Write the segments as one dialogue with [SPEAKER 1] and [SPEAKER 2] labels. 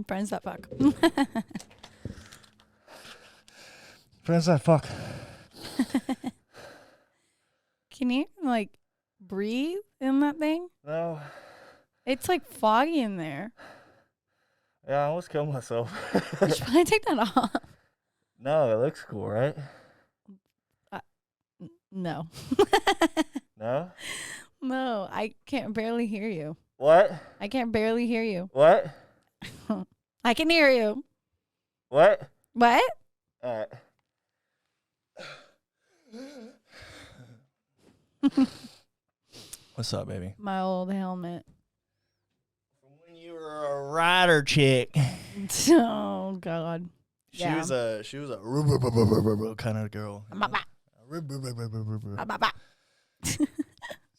[SPEAKER 1] Friends that fuck.
[SPEAKER 2] Friends that fuck.
[SPEAKER 1] Can you, like, breathe in that thing?
[SPEAKER 2] No.
[SPEAKER 1] It's, like, foggy in there.
[SPEAKER 2] Yeah, I almost killed myself.
[SPEAKER 1] You should probably take that off.
[SPEAKER 2] No, it looks cool, right?
[SPEAKER 1] No.
[SPEAKER 2] No?
[SPEAKER 1] No, I can't barely hear you.
[SPEAKER 2] What?
[SPEAKER 1] I can't barely hear you.
[SPEAKER 2] What?
[SPEAKER 1] I can hear you.
[SPEAKER 2] What?
[SPEAKER 1] What?
[SPEAKER 2] All right. What's up, baby?
[SPEAKER 1] My old helmet.
[SPEAKER 2] From when you were a rider chick.
[SPEAKER 1] Oh, God.
[SPEAKER 2] She was a kind of girl.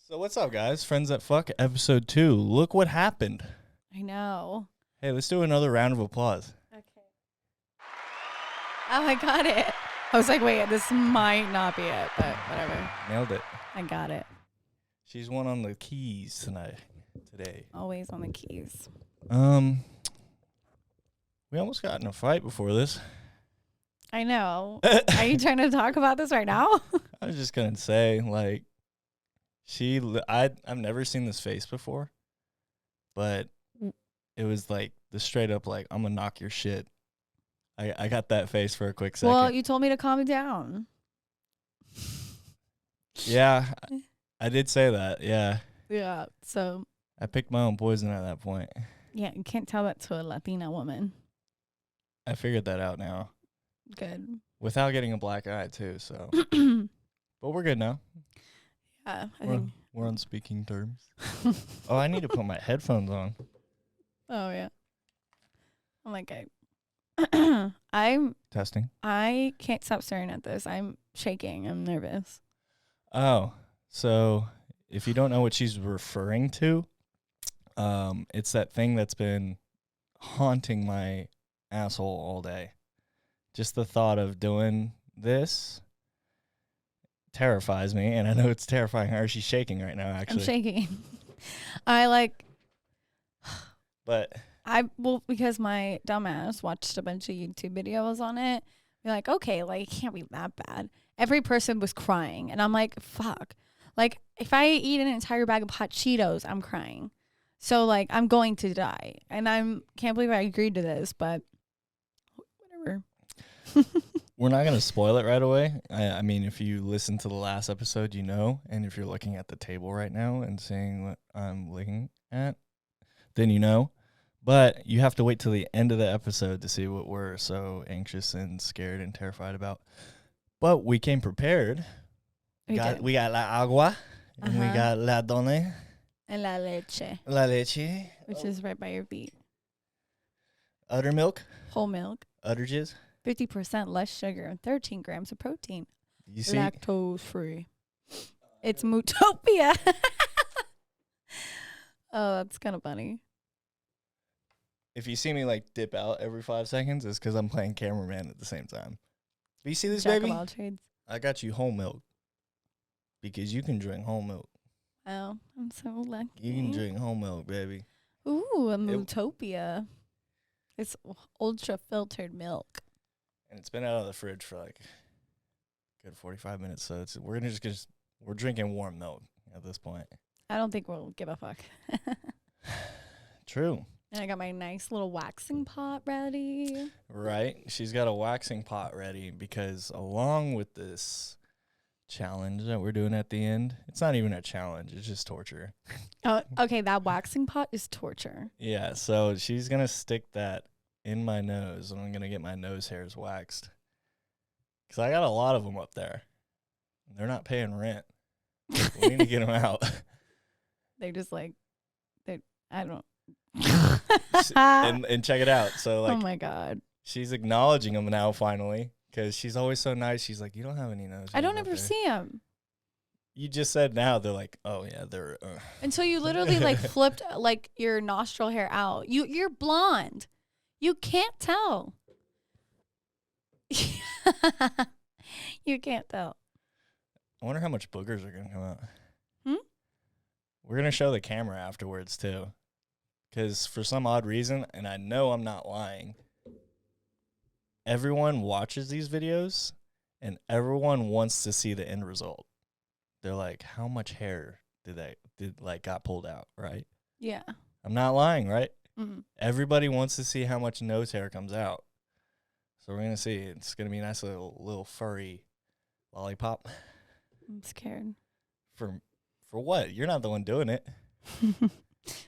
[SPEAKER 2] So what's up, guys? Friends that fuck, episode 2. Look what happened.
[SPEAKER 1] I know.
[SPEAKER 2] Hey, let's do another round of applause.
[SPEAKER 1] Okay. Oh, I got it. I was like, wait, this might not be it, but whatever.
[SPEAKER 2] Nailed it.
[SPEAKER 1] I got it.
[SPEAKER 2] She's one on the keys today.
[SPEAKER 1] Always on the keys.
[SPEAKER 2] We almost got in a fight before this.
[SPEAKER 1] I know. Are you trying to talk about this right now?
[SPEAKER 2] I was just gonna say, like, I've never seen this face before, but it was like the straight up like, I'm gonna knock your shit. I got that face for a quick second.
[SPEAKER 1] Well, you told me to calm down.
[SPEAKER 2] Yeah, I did say that. Yeah.
[SPEAKER 1] Yeah. So.
[SPEAKER 2] I picked my own poison at that point.
[SPEAKER 1] Yeah, you can't tell that to a Latina woman.
[SPEAKER 2] I figured that out now.
[SPEAKER 1] Good.
[SPEAKER 2] Without getting a black eye too, so. But we're good now.
[SPEAKER 1] Yeah,
[SPEAKER 2] We're on speaking terms. Oh, I need to put my headphones on.
[SPEAKER 1] Oh yeah. I'm like,
[SPEAKER 2] Testing.
[SPEAKER 1] I can't stop staring at this. I'm shaking. I'm nervous.
[SPEAKER 2] Oh, so if you don't know what she's referring to, it's that thing that's been haunting my asshole all day. Just the thought of doing this terrifies me, and I know it's terrifying her. She's shaking right now, actually.
[SPEAKER 1] I'm shaking.
[SPEAKER 2] But
[SPEAKER 1] because my dumbass watched a bunch of YouTube videos on it. You're like, okay, like, it can't be that bad. Every person was crying, and I'm like, fuck. Like, if I eat an entire bag of hot Cheetos, I'm crying. So, like, I'm going to die. And can't believe I agreed to this, but whatever.
[SPEAKER 2] we're not going to spoil it right away. I mean, if you listen to the last episode, you know. And if you're looking at the table right now and seeing what I'm looking at, then you know. But you have to wait till the end of the episode to see what we're so anxious and scared and terrified about. But we came prepared. We got la agua, and we got la done.
[SPEAKER 1] And la leche.
[SPEAKER 2] La leche.
[SPEAKER 1] Which is right by your feet.
[SPEAKER 2] Udder milk.
[SPEAKER 1] Whole milk.
[SPEAKER 2] Udder jizz.
[SPEAKER 1] 50% less sugar and 13 grams of protein.
[SPEAKER 2] You see?
[SPEAKER 1] Lactose free. It's Mootopia. Oh, that's kind of funny.
[SPEAKER 2] If you see me like dip out every 5 seconds, it's because I'm playing cameraman at the same time. Do you see this,
[SPEAKER 1] Jack
[SPEAKER 2] baby?
[SPEAKER 1] of all trades.
[SPEAKER 2] I got you whole milk because you can drink whole milk.
[SPEAKER 1] Oh, I'm so lucky.
[SPEAKER 2] You can drink whole milk, baby.
[SPEAKER 1] Ooh, a Mootopia. It's ultra filtered milk.
[SPEAKER 2] And it's been out of the fridge for like a good 45 minutes, so we're drinking warm milk at this point.
[SPEAKER 1] I don't think we'll give a fuck.
[SPEAKER 2] True.
[SPEAKER 1] And I got my nice little waxing pot ready.
[SPEAKER 2] Right. She's got a waxing pot ready because along with this challenge that we're doing at the end, it's not even a challenge. It's just torture.
[SPEAKER 1] Oh, okay. That waxing pot is torture.
[SPEAKER 2] Yeah. So she's going to stick that in my nose and I'm going to get my nose hairs waxed. Because I got a lot of them up there. They're not paying rent. We need to get them out.
[SPEAKER 1] They're just like, I don't.
[SPEAKER 2] and check it out. So like,
[SPEAKER 1] oh my God.
[SPEAKER 2] She's acknowledging them now finally because she's always so nice. She's like, you don't have any nose.
[SPEAKER 1] I don't ever see them.
[SPEAKER 2] You just said now they're like, oh yeah, they're.
[SPEAKER 1] And so you literally like flipped like your nostril hair out. You're blonde. You can't tell. You can't tell.
[SPEAKER 2] I wonder how much boogers are gonna come out.
[SPEAKER 1] Hmm?
[SPEAKER 2] We're gonna show the camera afterwards too. because for some odd reason, and I know I'm not lying, everyone watches these videos and everyone wants to see the end result. They're like, how much hair got pulled out, right?
[SPEAKER 1] Yeah.
[SPEAKER 2] I'm not lying, right?
[SPEAKER 1] Mm-hmm.
[SPEAKER 2] Everybody wants to see how much nose hair comes out. So we're going to see. It's going to be a nice little furry lollipop.
[SPEAKER 1] I'm scared.
[SPEAKER 2] For what? You're not the one doing it.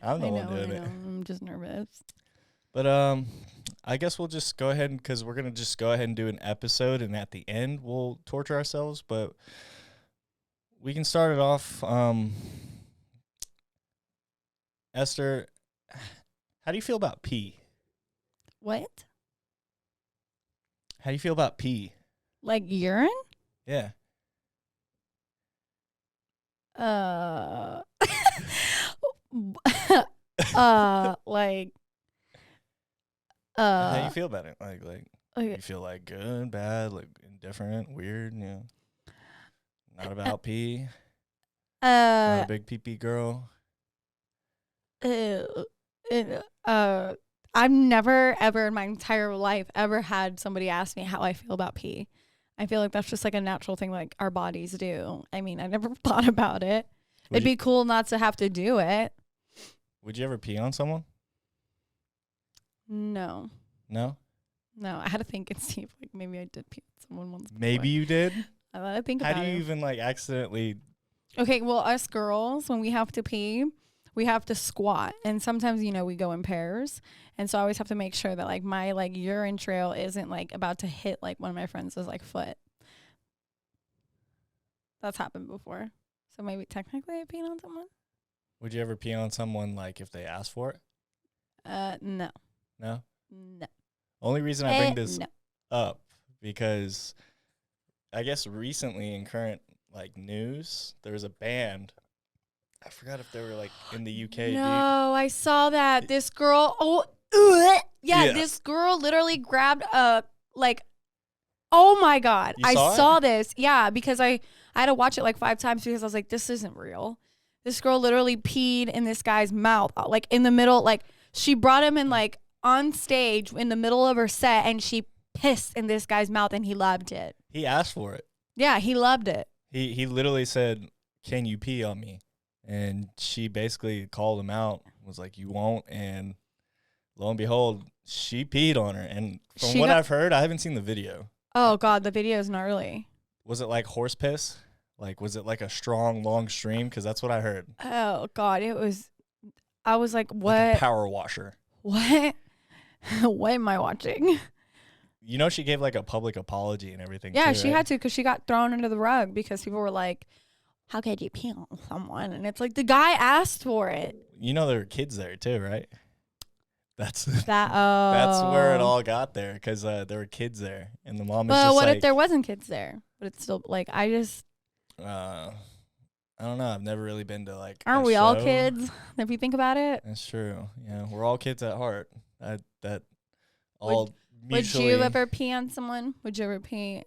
[SPEAKER 2] I'm the one doing it.
[SPEAKER 1] I'm just nervous.
[SPEAKER 2] But I guess we'll just go ahead because we're going to just go ahead and do an episode, and at the end we'll torture ourselves, but we can start it off. Esther, how do you feel about pee?
[SPEAKER 1] What?
[SPEAKER 2] How do you feel about pee?
[SPEAKER 1] Like urine?
[SPEAKER 2] Yeah.
[SPEAKER 1] Like
[SPEAKER 2] how do you feel about it? Like
[SPEAKER 1] okay.
[SPEAKER 2] you feel like good, bad, like indifferent, weird, not about pee. Not a big pee girl.
[SPEAKER 1] I've never ever in my entire life ever had somebody ask me how I feel about pee. I feel like that's just like a natural thing like our bodies do. I mean, I never thought about it. It'd be cool not to have to do it.
[SPEAKER 2] Would you ever pee on someone?
[SPEAKER 1] No.
[SPEAKER 2] No?
[SPEAKER 1] No, I had to think and see if like maybe I did pee on someone once before.
[SPEAKER 2] Maybe you did?
[SPEAKER 1] I had to think about it.
[SPEAKER 2] How do you even like accidentally?
[SPEAKER 1] Okay, well, us girls, when we have to pee, we have to squat. And sometimes, we go in pairs. And so I always have to make sure that like my like urine trail isn't like about to hit like one of my friends' like foot. That's happened before. So maybe technically I peed on someone.
[SPEAKER 2] Would you ever pee on someone like if they asked for it?
[SPEAKER 1] No.
[SPEAKER 2] No?
[SPEAKER 1] No.
[SPEAKER 2] Only reason I bring this up because I guess recently in current like news, there was a band. I forgot if they were like in the UK.
[SPEAKER 1] No, I saw that. This girl, this girl literally grabbed oh my God. I saw this. Yeah, because I had to watch it like 5 times because I was like, this isn't real. This girl literally peed in this guy's mouth, like in the middle. Like she brought him in like on stage in the middle of her set and she pissed in this guy's mouth and he loved it.
[SPEAKER 2] He asked for it.
[SPEAKER 1] Yeah, he loved it.
[SPEAKER 2] He literally said, "Can you pee on me?" And she basically called him out, was like, "You won't." And lo and behold, she peed on her. And from what I've heard, I haven't seen the video.
[SPEAKER 1] Oh, God, the video is gnarly.
[SPEAKER 2] Was it like horse piss? Like, was it like a strong, long stream? Because that's what I heard.
[SPEAKER 1] Oh, God, it was. I was like, what?
[SPEAKER 2] Like a power washer.
[SPEAKER 1] What? What am I watching?
[SPEAKER 2] She gave like a public apology and everything.
[SPEAKER 1] Yeah,
[SPEAKER 2] too,
[SPEAKER 1] she
[SPEAKER 2] right?
[SPEAKER 1] had to because she got thrown under the rug because people were like, how could you pee on someone? And it's like the guy asked for it.
[SPEAKER 2] There were kids there too, right? That's
[SPEAKER 1] that's
[SPEAKER 2] where it all got there because there were kids there and the mom is
[SPEAKER 1] just
[SPEAKER 2] what
[SPEAKER 1] if there wasn't kids there? But it's still like I
[SPEAKER 2] don't know. I've never really been to like.
[SPEAKER 1] Aren't we all kids? If you think about it,
[SPEAKER 2] that's true. Yeah, we're all kids at heart. That all.
[SPEAKER 1] Would you ever pee on someone? Would you ever pee?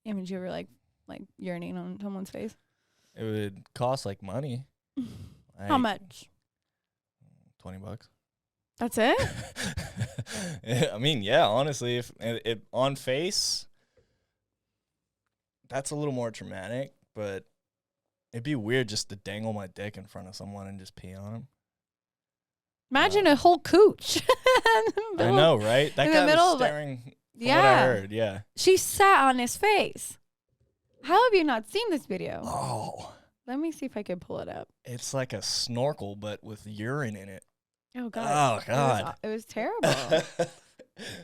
[SPEAKER 1] And would you ever like urinate on someone's face?
[SPEAKER 2] It would cost like money.
[SPEAKER 1] How much?
[SPEAKER 2] $20.
[SPEAKER 1] That's it?
[SPEAKER 2] I mean, yeah, honestly, if it on face, that's a little more traumatic, but it'd be weird just to dangle my dick in front of someone and just pee on them.
[SPEAKER 1] Imagine a whole cooch.
[SPEAKER 2] I know, right? That guy was staring from what I heard, yeah.
[SPEAKER 1] She sat on his face. How have you not seen this video?
[SPEAKER 2] Oh.
[SPEAKER 1] Let me see if I can pull it up.
[SPEAKER 2] It's like a snorkel, but with urine in it.
[SPEAKER 1] Oh, God.
[SPEAKER 2] Oh, God.
[SPEAKER 1] It was terrible.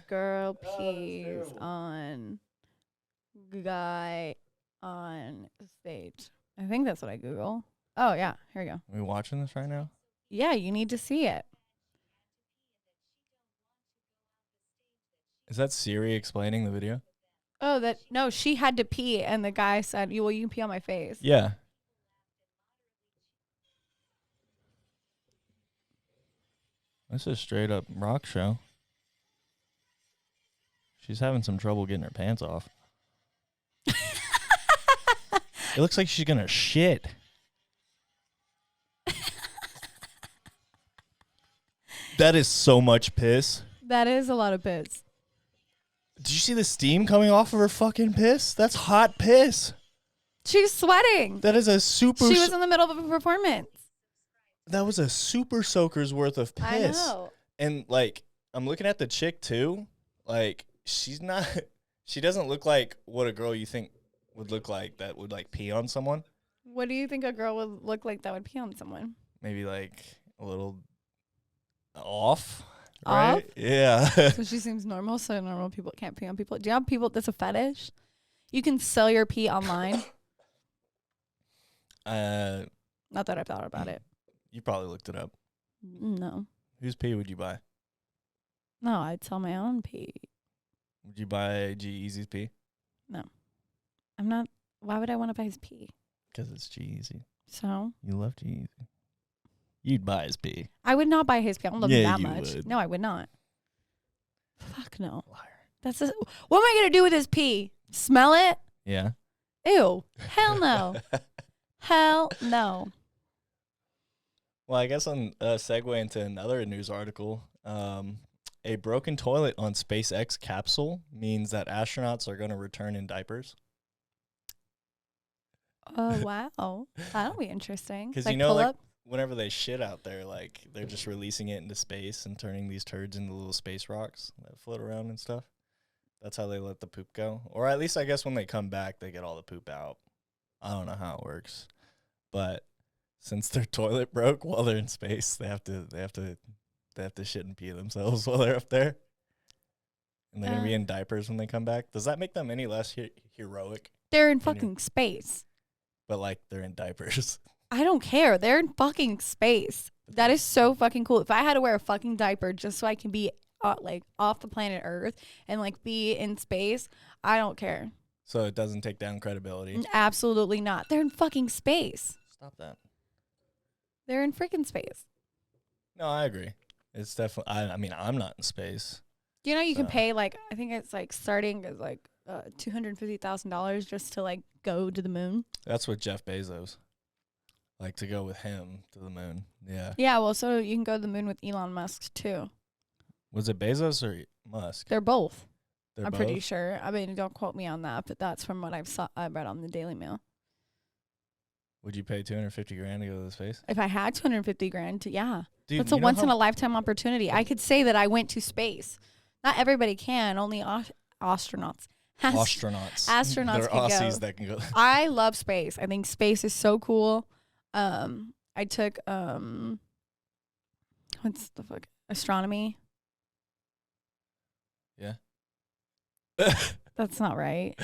[SPEAKER 1] Girl pees on guy on stage. I think that's what I Google. Oh, yeah. Here we go.
[SPEAKER 2] Are we watching this right now?
[SPEAKER 1] Yeah, you need to see it.
[SPEAKER 2] Is that Siri explaining the video?
[SPEAKER 1] Oh, no, she had to pee, and the guy said, well, you can pee on my face.
[SPEAKER 2] Yeah. This is straight up rock show. She's having some trouble getting her pants off. It looks like she's gonna shit. That is so much piss.
[SPEAKER 1] That is a lot of piss.
[SPEAKER 2] Did you see the steam coming off of her fucking piss? That's hot piss.
[SPEAKER 1] She's sweating.
[SPEAKER 2] That is a super...
[SPEAKER 1] She was in the middle of a performance.
[SPEAKER 2] That was a super soaker's worth of piss.
[SPEAKER 1] I know.
[SPEAKER 2] And, like, I'm looking at the chick, too. Like, she's not... She doesn't look like what a girl you think would look like that would, like, pee on someone.
[SPEAKER 1] What do you think a girl would look like that would pee on someone?
[SPEAKER 2] Maybe, like, a little off. Right?
[SPEAKER 1] Off?
[SPEAKER 2] Yeah.
[SPEAKER 1] So she seems normal, so normal people can't pee on people. Do you have people that's a fetish? You can sell your pee online. Not that I've thought about it.
[SPEAKER 2] You probably looked it up.
[SPEAKER 1] No.
[SPEAKER 2] Whose pee would you buy?
[SPEAKER 1] No, I'd sell my own pee.
[SPEAKER 2] Would you buy G-Eazy's pee?
[SPEAKER 1] No. I'm not. Why would I want to buy his pee?
[SPEAKER 2] Because it's G-Eazy.
[SPEAKER 1] So?
[SPEAKER 2] You love G-Eazy. You'd buy his pee.
[SPEAKER 1] I would not buy his pee. I don't love him that
[SPEAKER 2] you
[SPEAKER 1] much.
[SPEAKER 2] would.
[SPEAKER 1] No, I would not. Fuck no.
[SPEAKER 2] Liar.
[SPEAKER 1] What am I going to do with his pee? Smell it?
[SPEAKER 2] Yeah.
[SPEAKER 1] Ew. Hell no. Hell no.
[SPEAKER 2] Well, I guess on segue into another news article, a broken toilet on SpaceX capsule means that astronauts are going to return in diapers.
[SPEAKER 1] Oh, wow. That'll be interesting.
[SPEAKER 2] Because,
[SPEAKER 1] like,
[SPEAKER 2] you know, like,
[SPEAKER 1] up?
[SPEAKER 2] whenever they shit out there, like, they're just releasing it into space and turning these turds into little space rocks that float around and stuff. That's how they let the poop go. Or at least I guess when they come back, they get all the poop out. I don't know how it works. But since their toilet broke while they're in space, they have to shit and pee themselves while they're up there. And they're going to be in diapers when they come back. Does that make them any less heroic?
[SPEAKER 1] They're in fucking space.
[SPEAKER 2] But, like, they're in diapers.
[SPEAKER 1] I don't care. They're in fucking space. That is so fucking cool. If I had to wear a fucking diaper just so I can be, like, off the planet Earth and, like, be in space, I don't care.
[SPEAKER 2] So it doesn't take down credibility?
[SPEAKER 1] Absolutely not. They're in fucking space.
[SPEAKER 2] Stop that.
[SPEAKER 1] They're in freaking space.
[SPEAKER 2] No, I agree. It's definitely, I mean, I'm not in space.
[SPEAKER 1] You know, you can pay, like, I think it's, like, starting as, like, $250,000 just to, like, go to the moon.
[SPEAKER 2] That's what Jeff Bezos. Like, to go with him to the moon. Yeah.
[SPEAKER 1] Yeah, well, so you can go to the moon with Elon Musk, too.
[SPEAKER 2] Was it Bezos or Musk?
[SPEAKER 1] They're both.
[SPEAKER 2] They're
[SPEAKER 1] I'm
[SPEAKER 2] both?
[SPEAKER 1] pretty sure. I mean, don't quote me on that, but that's from what I read on the Daily Mail.
[SPEAKER 2] Would you pay $250,000 to go to space?
[SPEAKER 1] If I had 250 grand, yeah.
[SPEAKER 2] Dude,
[SPEAKER 1] That's a once in a lifetime opportunity. I could say that I went to space. Not everybody can, only astronauts.
[SPEAKER 2] Astronauts.
[SPEAKER 1] Astronauts
[SPEAKER 2] There
[SPEAKER 1] can
[SPEAKER 2] are Aussies
[SPEAKER 1] go.
[SPEAKER 2] that can go.
[SPEAKER 1] I love space. I think space is so cool. I took what's the fuck? Astronomy.
[SPEAKER 2] Yeah.
[SPEAKER 1] That's not right.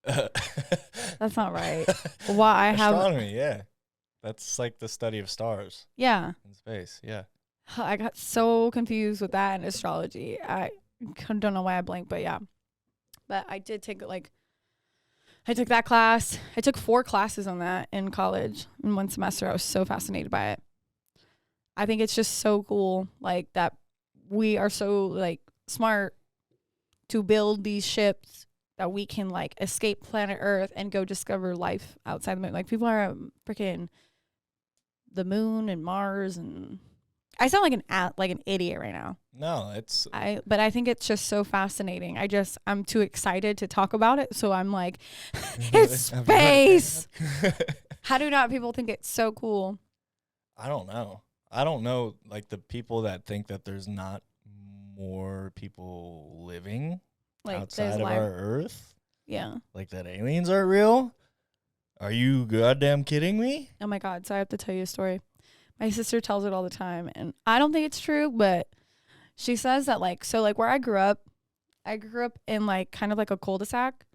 [SPEAKER 1] That's not right. Well, I have
[SPEAKER 2] astronomy, yeah. That's like the study of stars
[SPEAKER 1] yeah.
[SPEAKER 2] in space, yeah.
[SPEAKER 1] I got so confused with that and astrology. I don't know why I blanked, but yeah. But I did take I took that class. I took 4 classes on that in college in one semester. I was so fascinated by it. I think it's just so cool, like, that we are so, like, smart to build these ships that we can, like, escape planet Earth and go discover life outside the moon. Like, people are freaking the moon and Mars, and I sound like an idiot right now.
[SPEAKER 2] No, it's
[SPEAKER 1] but I think it's just so fascinating. I'm too excited to talk about it, so I'm like, it's space. How do not people think it's so cool?
[SPEAKER 2] I don't know, like, the people that think that there's not more people living
[SPEAKER 1] Like,
[SPEAKER 2] outside of our Earth.
[SPEAKER 1] Yeah.
[SPEAKER 2] Like, that aliens aren't real? Are you goddamn kidding me?
[SPEAKER 1] Oh my God. So I have to tell you a story. My sister tells it all the time, and I don't think it's true, but she says that, like, so, like, where I grew up in, like, kind of like a cul-de-sac,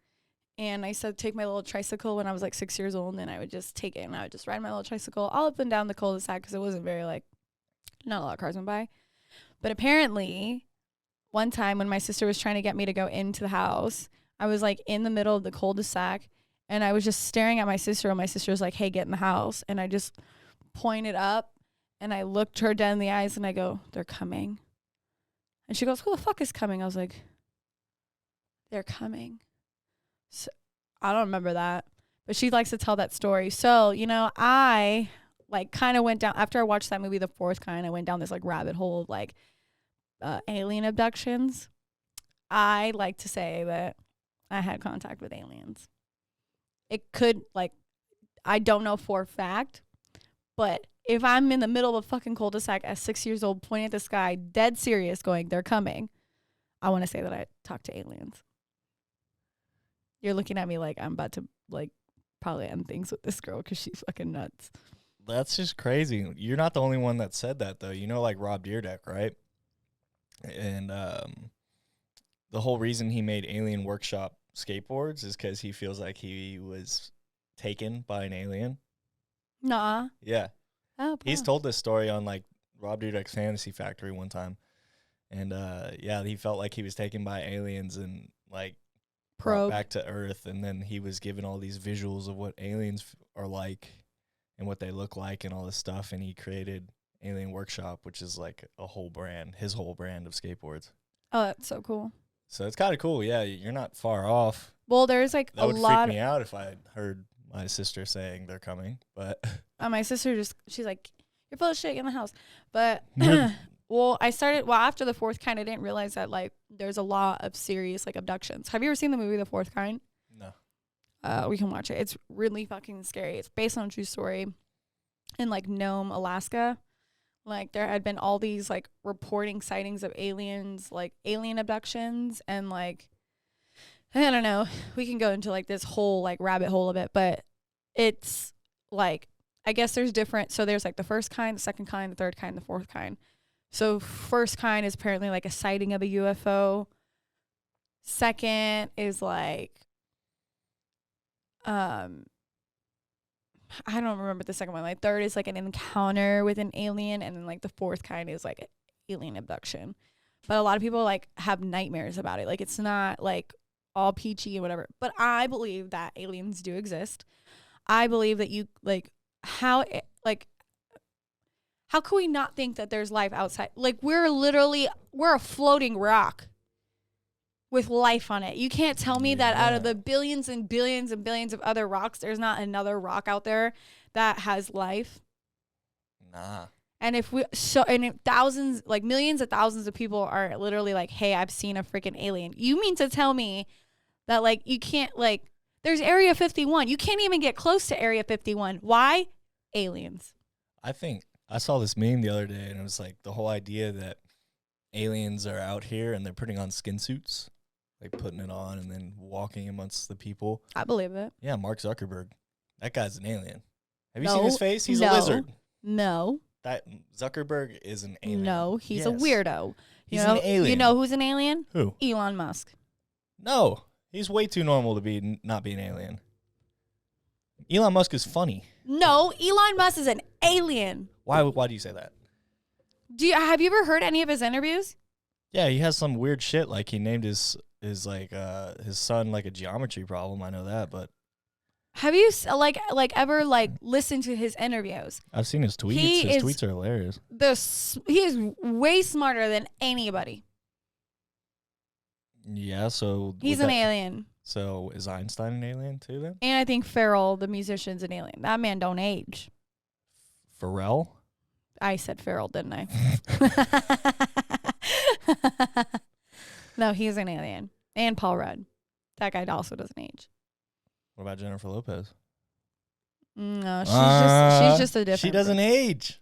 [SPEAKER 1] and I used to take my little tricycle when I was, like, 6 years old, and I would just take it, and I would just ride my little tricycle all up and down the cul-de-sac because it wasn't very, like, not a lot of cars went by. But apparently, one time when my sister was trying to get me to go into the house, I was, like, in the middle of the cul-de-sac, and I was just staring at my sister, and my sister was like, hey, get in the house. And I just pointed up, and I looked her dead in the eyes, and I go, they're coming. And she goes, who the fuck is coming? I was like, they're coming. So I don't remember that, but she likes to tell that story. So, you know, I like kind of went down after I watched that movie, The Fourth Kind. I went down this like rabbit hole of like alien abductions. I like to say that I had contact with aliens. It could like, I don't know for a fact, but if I'm in the middle of a fucking cul-de-sac at 6 years old, pointing at the sky, dead serious, going, they're coming, I want to say that I talked to aliens. You're looking at me like I'm about to like probably end things with this girl because she's fucking nuts.
[SPEAKER 2] That's just crazy. You're not the only one that said that, though. You know, like Rob Dyrdek, right? And the whole reason he made Alien Workshop skateboards is because he feels like he was taken by an alien.
[SPEAKER 1] Nah.
[SPEAKER 2] Yeah.
[SPEAKER 1] Oh,
[SPEAKER 2] He's told this story on like Rob Dydek's Fantasy Factory one time. And yeah, he felt like he was taken by aliens and like brought back to Earth. And then he was given all these visuals of what aliens are like and what they look like and all this stuff. And he created Alien Workshop, which is like a whole brand, his whole brand of skateboards.
[SPEAKER 1] Oh, that's so cool.
[SPEAKER 2] So it's kind of cool. Yeah, you're not far off.
[SPEAKER 1] Well, there's like
[SPEAKER 2] that
[SPEAKER 1] a
[SPEAKER 2] would
[SPEAKER 1] lot.
[SPEAKER 2] Freak me out if I heard my sister saying they're coming, but
[SPEAKER 1] my sister she's like, you're full of shit, get in the house. But well, after The Fourth Kind, I didn't realize that like there's a lot of serious like abductions. Have you ever seen the movie The Fourth Kind?
[SPEAKER 2] No.
[SPEAKER 1] We can watch it. It's really fucking scary. It's based on a true story in like Nome, Alaska. Like there had been all these like reporting sightings of aliens, like alien abductions, and like I don't know. We can go into like this whole like rabbit hole of it, but it's like I guess there's different. So there's like the first kind, the second kind, the third kind, the fourth kind. So first kind is apparently like a sighting of a UFO. Second is like I don't remember the second one. Like third is like an encounter with an alien, and then like the fourth kind is like alien abduction. But a lot of people like have nightmares about it. Like it's not like all peachy and whatever. But I believe that aliens do exist. I believe that you like how can we not think that there's life outside? Like we're a floating rock with life on it. You can't tell me that out of the billions and billions and billions of other rocks, there's not another rock out there that has life.
[SPEAKER 2] Nah.
[SPEAKER 1] And if thousands, like millions of thousands of people are literally like, hey, I've seen a freaking alien. You mean to tell me that like you can't like, there's Area 51. You can't even get close to Area 51. Why? Aliens.
[SPEAKER 2] I think I saw this meme the other day, and it was like the whole idea that aliens are out here and they're putting on skin suits. Like putting it on and then walking amongst the people.
[SPEAKER 1] I believe it.
[SPEAKER 2] Yeah, Mark Zuckerberg. That guy's an alien. Have you seen his face? He's a lizard.
[SPEAKER 1] No.
[SPEAKER 2] That Zuckerberg is an alien.
[SPEAKER 1] No, he's a weirdo.
[SPEAKER 2] He's an alien.
[SPEAKER 1] You know who's an alien?
[SPEAKER 2] Who?
[SPEAKER 1] Elon Musk.
[SPEAKER 2] No, he's way too normal to be not be an alien. Elon Musk is funny.
[SPEAKER 1] No, Elon Musk is an alien.
[SPEAKER 2] Why do you say that?
[SPEAKER 1] Have you ever heard any of his interviews?
[SPEAKER 2] Yeah, he has some weird shit. Like he named his son like a geometry problem. I know that, but
[SPEAKER 1] have you ever like listened to his interviews?
[SPEAKER 2] I've seen his tweets. His tweets are hilarious.
[SPEAKER 1] He is way smarter than anybody.
[SPEAKER 2] Yeah, so
[SPEAKER 1] he's an alien.
[SPEAKER 2] So is Einstein an alien too then?
[SPEAKER 1] And I think Pharrell, the musician's an alien. That man don't age.
[SPEAKER 2] Pharrell?
[SPEAKER 1] I said Pharrell, didn't I? No, he's an alien. And Paul Rudd. That guy also doesn't age.
[SPEAKER 2] What about Jennifer Lopez?
[SPEAKER 1] No, she's just a different.
[SPEAKER 2] She doesn't age.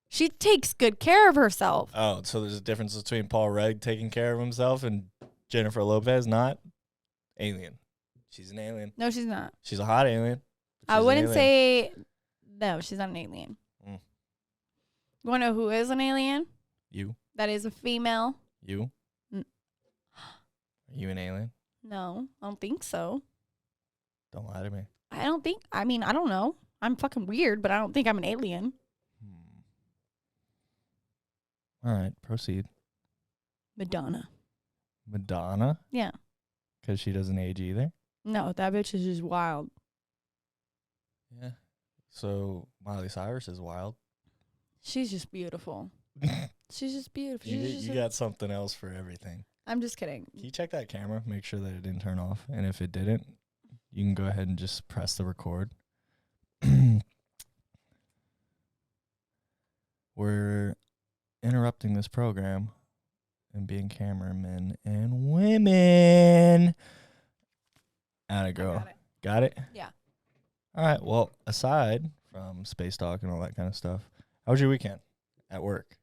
[SPEAKER 1] She takes good care of herself.
[SPEAKER 2] Oh, so there's a difference between Paul Rudd taking care of himself and Jennifer Lopez not? Alien. She's an alien.
[SPEAKER 1] No, she's not.
[SPEAKER 2] She's a hot alien.
[SPEAKER 1] I wouldn't say no, she's not an alien. You want to know who is an alien?
[SPEAKER 2] You.
[SPEAKER 1] That is a female.
[SPEAKER 2] You. Are you an alien?
[SPEAKER 1] No, I don't think so.
[SPEAKER 2] Don't lie to me.
[SPEAKER 1] I don't know. I'm fucking weird, but I don't think I'm an alien.
[SPEAKER 2] All right, proceed.
[SPEAKER 1] Madonna.
[SPEAKER 2] Madonna?
[SPEAKER 1] Yeah.
[SPEAKER 2] Because she doesn't age either?
[SPEAKER 1] No, that bitch is just wild.
[SPEAKER 2] Yeah. So Miley Cyrus is wild.
[SPEAKER 1] She's just beautiful. She's just beautiful.
[SPEAKER 2] You got something else for everything.
[SPEAKER 1] I'm just kidding.
[SPEAKER 2] Can you check that camera? Make sure that it didn't turn off. And if it didn't, you can go ahead and just press the record. we're interrupting this program and being cameramen and women. Atta girl. Got it?
[SPEAKER 1] Yeah.
[SPEAKER 2] All right. Well, aside from space talk and all that kind of stuff, how was your weekend at work?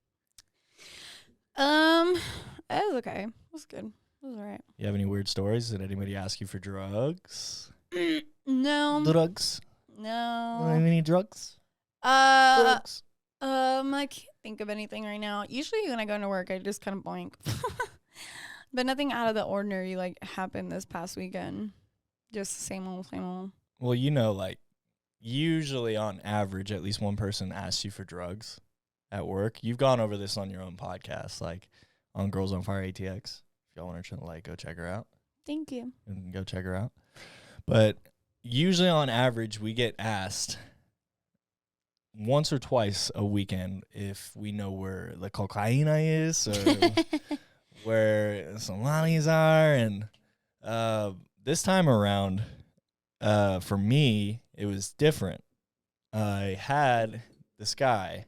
[SPEAKER 1] It was okay. It was good. It was all right.
[SPEAKER 2] You have any weird stories? Did anybody ask you for drugs?
[SPEAKER 1] No.
[SPEAKER 2] Drugs?
[SPEAKER 1] No.
[SPEAKER 2] Any drugs?
[SPEAKER 1] Drugs. I can't think of anything right now. Usually when I go into work, I just kind of blank. But nothing out of the ordinary like happened this past weekend. Just same old, same old.
[SPEAKER 2] Well, like usually on average, at least one person asks you for drugs at work. You've gone over this on your own podcast, like on Girls on Fire ATX. If y'all want to go check her out.
[SPEAKER 1] Thank you.
[SPEAKER 2] And go check her out. But usually on average, we get asked once or twice a weekend if we know where the cocaine is or where some lollies are. And this time around, for me, it was different. I had this guy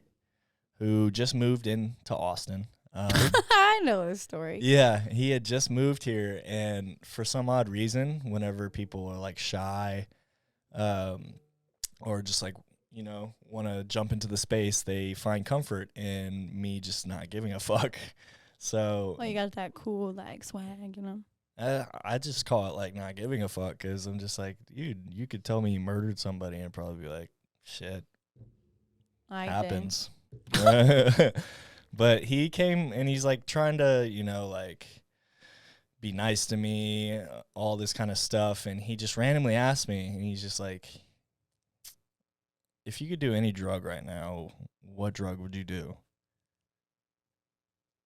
[SPEAKER 2] who just moved into Austin.
[SPEAKER 1] I know this story.
[SPEAKER 2] Yeah, he had just moved here, and for some odd reason, whenever people are like shy, or just like, want to jump into the space, they find comfort in me just not giving a fuck. So,
[SPEAKER 1] Well, you got that cool like swag,
[SPEAKER 2] I just call it like not giving a fuck because I'm just like, dude, you could tell me you murdered somebody and I'd probably be like, shit, happens. But he came and he's like trying to, like be nice to me, all this kind of stuff. And he just randomly asked me, and he's just like, if you could do any drug right now, what drug would you do?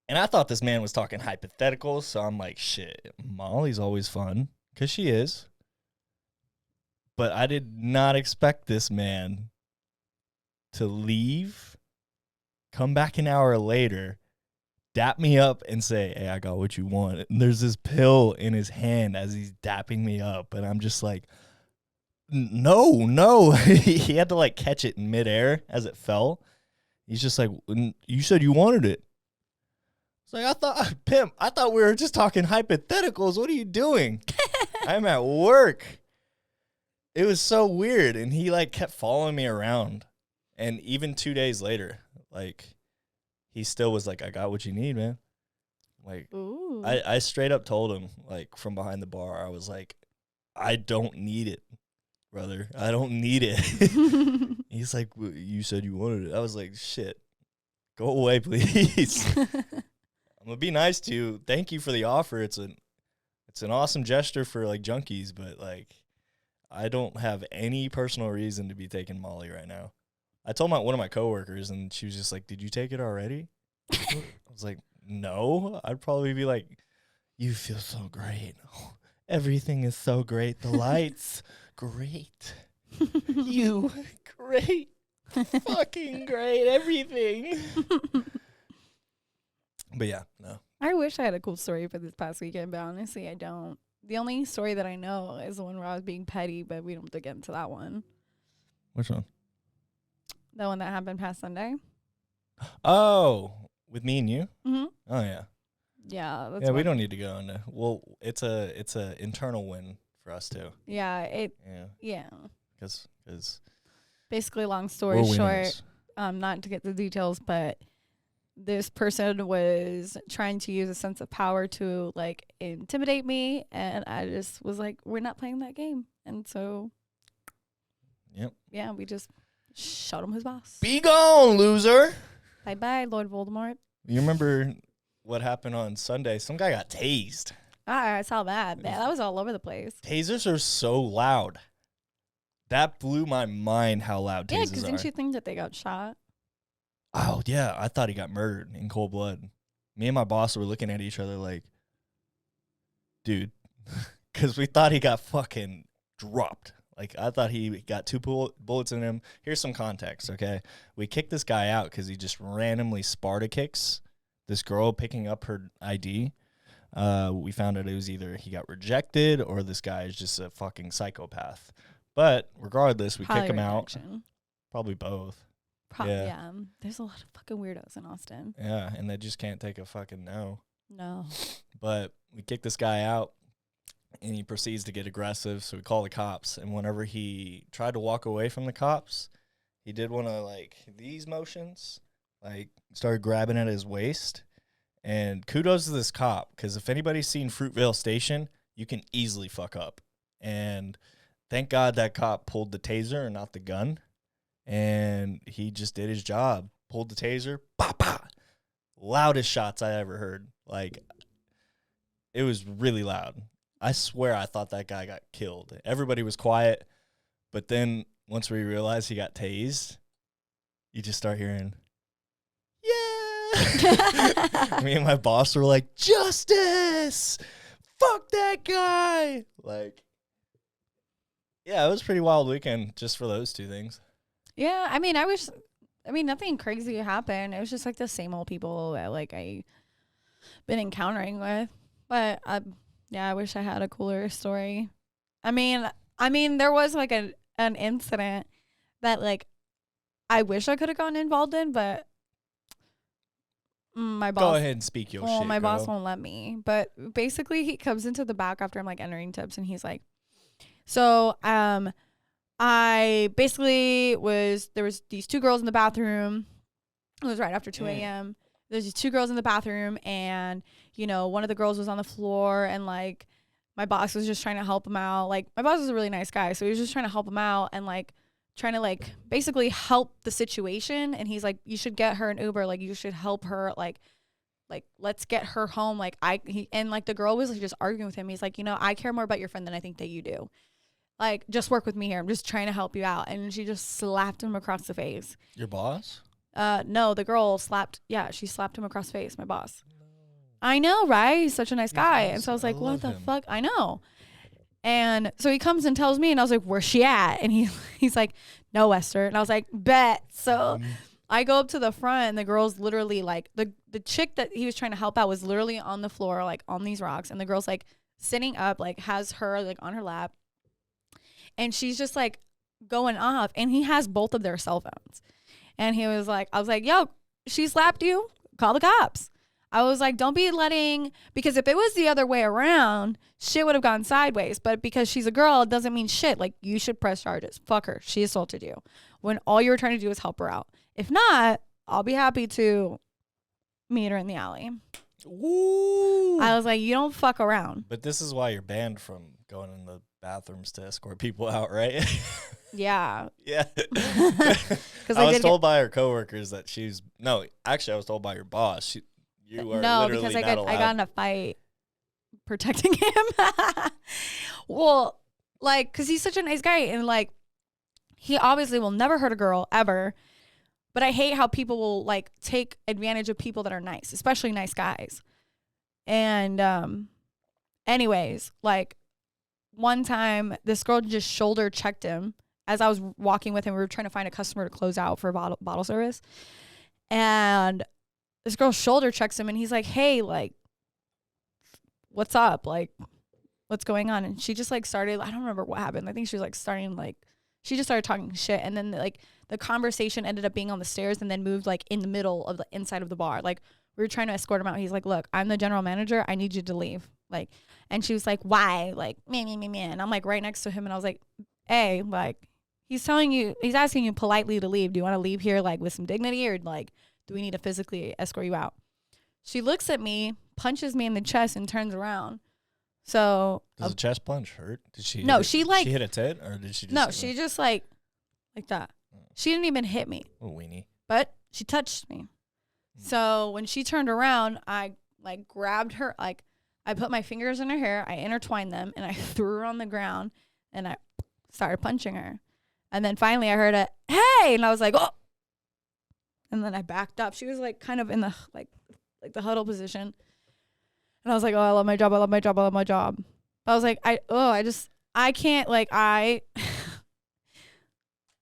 [SPEAKER 2] And I thought this man was talking hypotheticals. So I'm like, shit, Molly's always fun because she is. But I did not expect this man to leave, come back an hour later, dap me up and say, hey, I got what you want. And there's this pill in his hand as he's dapping me up. And I'm just like, no. He had to like catch it in midair as it fell. He's just like, you said you wanted it. It's like, I thought we were just talking hypotheticals. What are you doing? I'm at work. It was so weird. And he like kept following me around. And even 2 days later, like, he still was like, I got what you need, man. Like,
[SPEAKER 1] Ooh.
[SPEAKER 2] I straight up told him, like, from behind the bar, I was like, I don't need it, brother. I don't need it. He's like, well, you said you wanted it. I was like, shit, go away, please. I'm going to be nice to you. Thank you for the offer. It's an awesome gesture for, like, junkies, but, like, I don't have any personal reason to be taking Molly right now. I told one of my coworkers, and she was just like, did you take it already? I was like, no. I'd probably be like, you feel so great. Oh, everything is so great. The lights, great. You, great. Fucking great. Everything. But yeah, no.
[SPEAKER 1] I wish I had a cool story for this past weekend, but honestly, I don't. The only story that I know is the one where I was being petty, but we don't have to get into that one.
[SPEAKER 2] Which one?
[SPEAKER 1] The one that happened past Sunday.
[SPEAKER 2] Oh, with me and you?
[SPEAKER 1] Mm-hmm.
[SPEAKER 2] Oh, yeah.
[SPEAKER 1] Yeah. That's
[SPEAKER 2] Yeah, we don't need to go into. Well, it's a internal win for us too.
[SPEAKER 1] Yeah. Yeah.
[SPEAKER 2] Because
[SPEAKER 1] basically, long story short, not to get the details, but this person was trying to use a sense of power to like intimidate me, and I just was like, we're not playing that game. And so,
[SPEAKER 2] yep.
[SPEAKER 1] Yeah, we just showed him his boss.
[SPEAKER 2] Be gone, loser.
[SPEAKER 1] Bye, Lord Voldemort.
[SPEAKER 2] You remember what happened on Sunday? Some guy got tased.
[SPEAKER 1] I saw that. Man, that was all over the place.
[SPEAKER 2] Tasers are so loud. That blew my mind how loud tasers are.
[SPEAKER 1] Yeah, because didn't you think that they got shot?
[SPEAKER 2] Oh, yeah. I thought he got murdered in cold blood. Me and my boss were looking at each other like, dude, because we thought he got fucking dropped. Like, I thought he got two bullets in him. Here's some context, okay? We kicked this guy out because he just randomly Sparta kicks this girl picking up her ID. We found out it was either he got rejected or this guy is just a fucking psychopath. But regardless, we kick him out. Probably both.
[SPEAKER 1] Yeah. There's a lot of fucking weirdos in Austin.
[SPEAKER 2] Yeah, and they just can't take a fucking no.
[SPEAKER 1] No.
[SPEAKER 2] But we kick this guy out, and he proceeds to get aggressive, so we call the cops. And whenever he tried to walk away from the cops, he did one of, like, these motions, like, started grabbing at his waist. And kudos to this cop, because if anybody's seen Fruitvale Station, you can easily fuck up. And thank God that cop pulled the taser and not the gun. And he just did his job. Pulled the taser. Bah, bah. Loudest shots I ever heard. Like, it was really loud. I swear I thought that guy got killed. Everybody was quiet. But then once we realized he got tased, you just start hearing, yeah. Me and my boss were like, justice. Fuck that guy. Like, yeah, it was a pretty wild weekend just for those two things.
[SPEAKER 1] Yeah, I mean, nothing crazy happened. It was just like the same old people that like I been encountering with. But yeah, I wish I had a cooler story. I mean, there was like an incident that like I wish I could have gotten involved in, but my boss.
[SPEAKER 2] Go ahead and speak your shit.
[SPEAKER 1] My
[SPEAKER 2] girl.
[SPEAKER 1] boss won't let me. But basically, he comes into the back after I'm like entering tips, and he's like, "So, I basically there was these two girls in the bathroom. It was right after 2 a.m. There's these two girls in the bathroom, and you know, one of the girls was on the floor, and like my boss was just trying to help him out. Like my boss is a really nice guy, so he was just trying to help him out and like trying to like basically help the situation. And he's like, you should get her an Uber. Like you should help her. Like let's get her home. Like and like the girl was like just arguing with him. He's like, you know, I care more about your friend than I think that you do. Like, just work with me here. I'm just trying to help you out. And she just slapped him across the face.
[SPEAKER 2] Your boss?
[SPEAKER 1] No, the girl she slapped him across the face, my boss. No. I know, right? He's such a nice guy. And so I was like, what the fuck? I know. And so he comes and tells me, and I was like, where's she at? And he's like, no, Esther. And I was like, bet. So I go up to the front, and the girl's literally like, the chick that he was trying to help out was literally on the floor, like on these rocks. And the girl's like sitting up, like has her like on her lap. And she's just like going off, and he has both of their cell phones. And I was like, yo, she slapped you? Call the cops. I was like, don't be because if it was the other way around, shit would have gone sideways. But because she's a girl, it doesn't mean shit. Like, you should press charges. Fuck her. She assaulted you when all you were trying to do is help her out. If not, I'll be happy to meet her in the alley.
[SPEAKER 2] Ooh.
[SPEAKER 1] I was like, you don't fuck around.
[SPEAKER 2] But this is why you're banned from going in the bathrooms to escort people out, right?
[SPEAKER 1] Yeah.
[SPEAKER 2] Yeah. I was told by her coworkers that I was told by your boss. You are literally
[SPEAKER 1] because
[SPEAKER 2] not allowed.
[SPEAKER 1] I got in a fight protecting him. Well, like, because he's such a nice guy, and like, he obviously will never hurt a girl ever. But I hate how people will like take advantage of people that are nice, especially nice guys. And anyways, like one time this girl just shoulder checked him as I was walking with him. We were trying to find a customer to close out for bottle service. And this girl shoulder checks him, and he's like, hey, like, what's up? Like, what's going on? And she just like started, I don't remember what happened. I think she was like she just started talking shit. And then like the conversation ended up being on the stairs and then moved like in the middle of the inside of the bar. Like we were trying to escort him out. He's like, look, I'm the general manager. I need you to leave. Like, and she was like, why? Like, me. And I'm like right next to him. And I was like, hey, like, he's asking you politely to leave. Do you want to leave here like with some dignity, or like, do we need to physically escort you out? She looks at me, punches me in the chest, and turns around. So
[SPEAKER 2] does a chest punch hurt? Did she?
[SPEAKER 1] No,
[SPEAKER 2] she hit a tit, or did she?
[SPEAKER 1] She just like that. She didn't even hit me.
[SPEAKER 2] Oh, weenie.
[SPEAKER 1] But she touched me. So when she turned around, I like grabbed her, like I put my fingers in her hair, I intertwined them, and I threw her on the ground, and I started punching her. And then finally I heard a hey, and I was like, oh. And then I backed up. She was like kind of in the like the huddle position. And I was like, oh, I love my job. I was like, I can't, like, I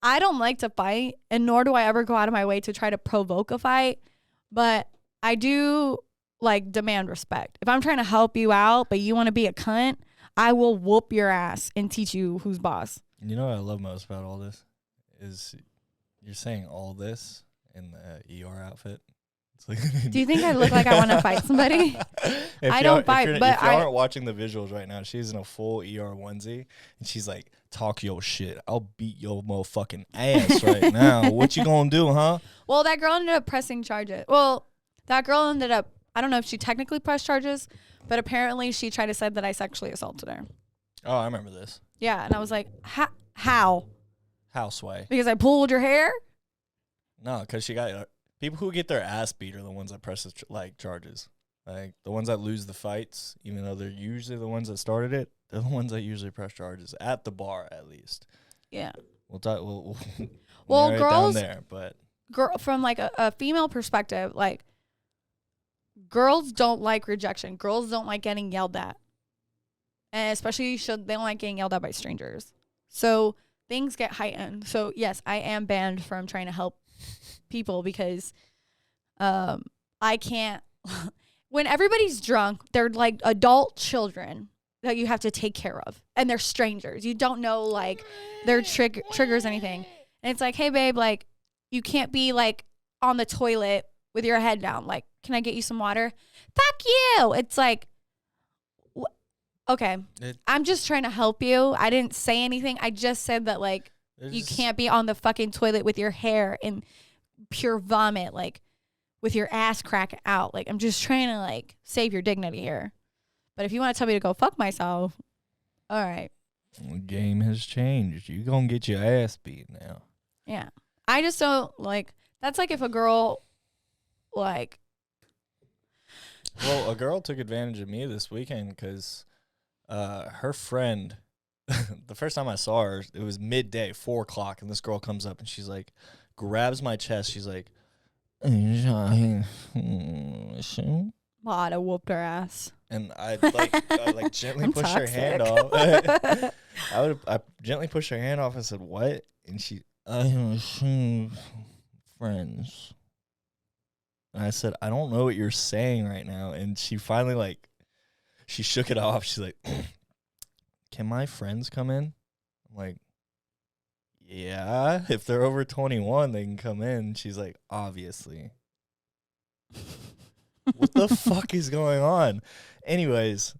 [SPEAKER 1] don't like to fight, and nor do I ever go out of my way to try to provoke a fight, but I do, like, demand respect. If I'm trying to help you out, but you want to be a cunt, I will whoop your ass and teach you who's boss.
[SPEAKER 2] You know what I love most about all this is You're saying all this in the ER outfit? It's like
[SPEAKER 1] Do you think I look like I want to fight somebody? I don't fight, but
[SPEAKER 2] if you aren't watching the visuals right now, she's in a full ER onesie, and she's like, talk your shit. I'll beat your motherfucking ass right now. What you gonna do, huh?
[SPEAKER 1] Well, that girl ended up pressing charges. Well, that girl ended up, I don't know if she technically pressed charges, but apparently she tried to say that I sexually assaulted her.
[SPEAKER 2] Oh, I remember this.
[SPEAKER 1] Yeah, and I was like, how?
[SPEAKER 2] Houseway.
[SPEAKER 1] Because I pulled your hair?
[SPEAKER 2] No, because she got people who get their ass beat are the ones that press like charges. Like the ones that lose the fights, even though they're usually the ones that started it, they're the ones that usually press charges at the bar, at least.
[SPEAKER 1] Yeah.
[SPEAKER 2] We'll talk. We'll
[SPEAKER 1] well, girls
[SPEAKER 2] down there, but
[SPEAKER 1] from like a female perspective, like girls don't like rejection. Girls don't like getting yelled at, and especially they don't like getting yelled at by strangers. So things get heightened. So yes, I am banned from trying to help people because I can't. When everybody's drunk, they're like adult children that you have to take care of, and they're strangers. You don't know like their triggers anything, and it's like, hey babe, like you can't be like on the toilet with your head down. Like, can I get you some water? Fuck you. It's like, okay, I'm just trying to help you. I didn't say anything. I just said that like you can't be on the fucking toilet with your hair in pure vomit, like with your ass crack out. Like, I'm just trying to like save your dignity here. But if you want to tell me to go fuck myself, all right.
[SPEAKER 2] The game has changed. You gonna get your ass beat now.
[SPEAKER 1] Yeah. I just don't like, that's like if a girl like.
[SPEAKER 2] Well, a girl took advantage of me this weekend because her friend, the first time I saw her, it was midday, 4 o'clock, and this girl comes up and she's like, grabs my chest. She's like,
[SPEAKER 1] well, I'd have whooped her ass.
[SPEAKER 2] And I like gently pushed her hand off. I gently pushed her hand off and said, "What?" And she, I have friends. And I said, "I don't know what you're saying right now." And she finally like, she shook it off. She's like, "Can my friends come in?" I'm like, "Yeah, if they're over 21, they can come in." She's like, "Obviously." What the fuck is going on? Anyways,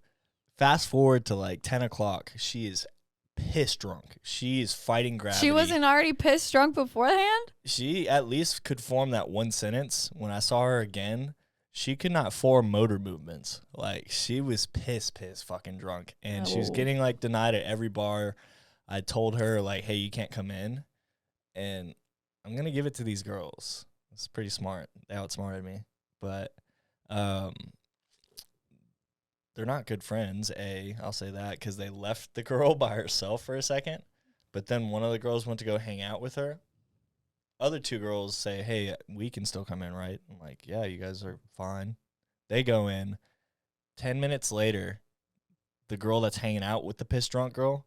[SPEAKER 2] fast forward to like 10 o'clock. She is pissed drunk. She is fighting gravity.
[SPEAKER 1] She wasn't already pissed drunk beforehand?
[SPEAKER 2] She at least could form that one sentence. When I saw her again, she could not form motor movements. Like, she was pissed fucking drunk. And she was getting like denied at every bar. I told her like, hey, you can't come in. And I'm going to give it to these girls. It's pretty smart. They outsmarted me. But they're not good friends, I'll say that, because they left the girl by herself for a second, but then one of the girls went to go hang out with her. Other two girls say, hey, we can still come in, right? I'm like, yeah, you guys are fine. They go in. 10 minutes later, the girl that's hanging out with the pissed drunk girl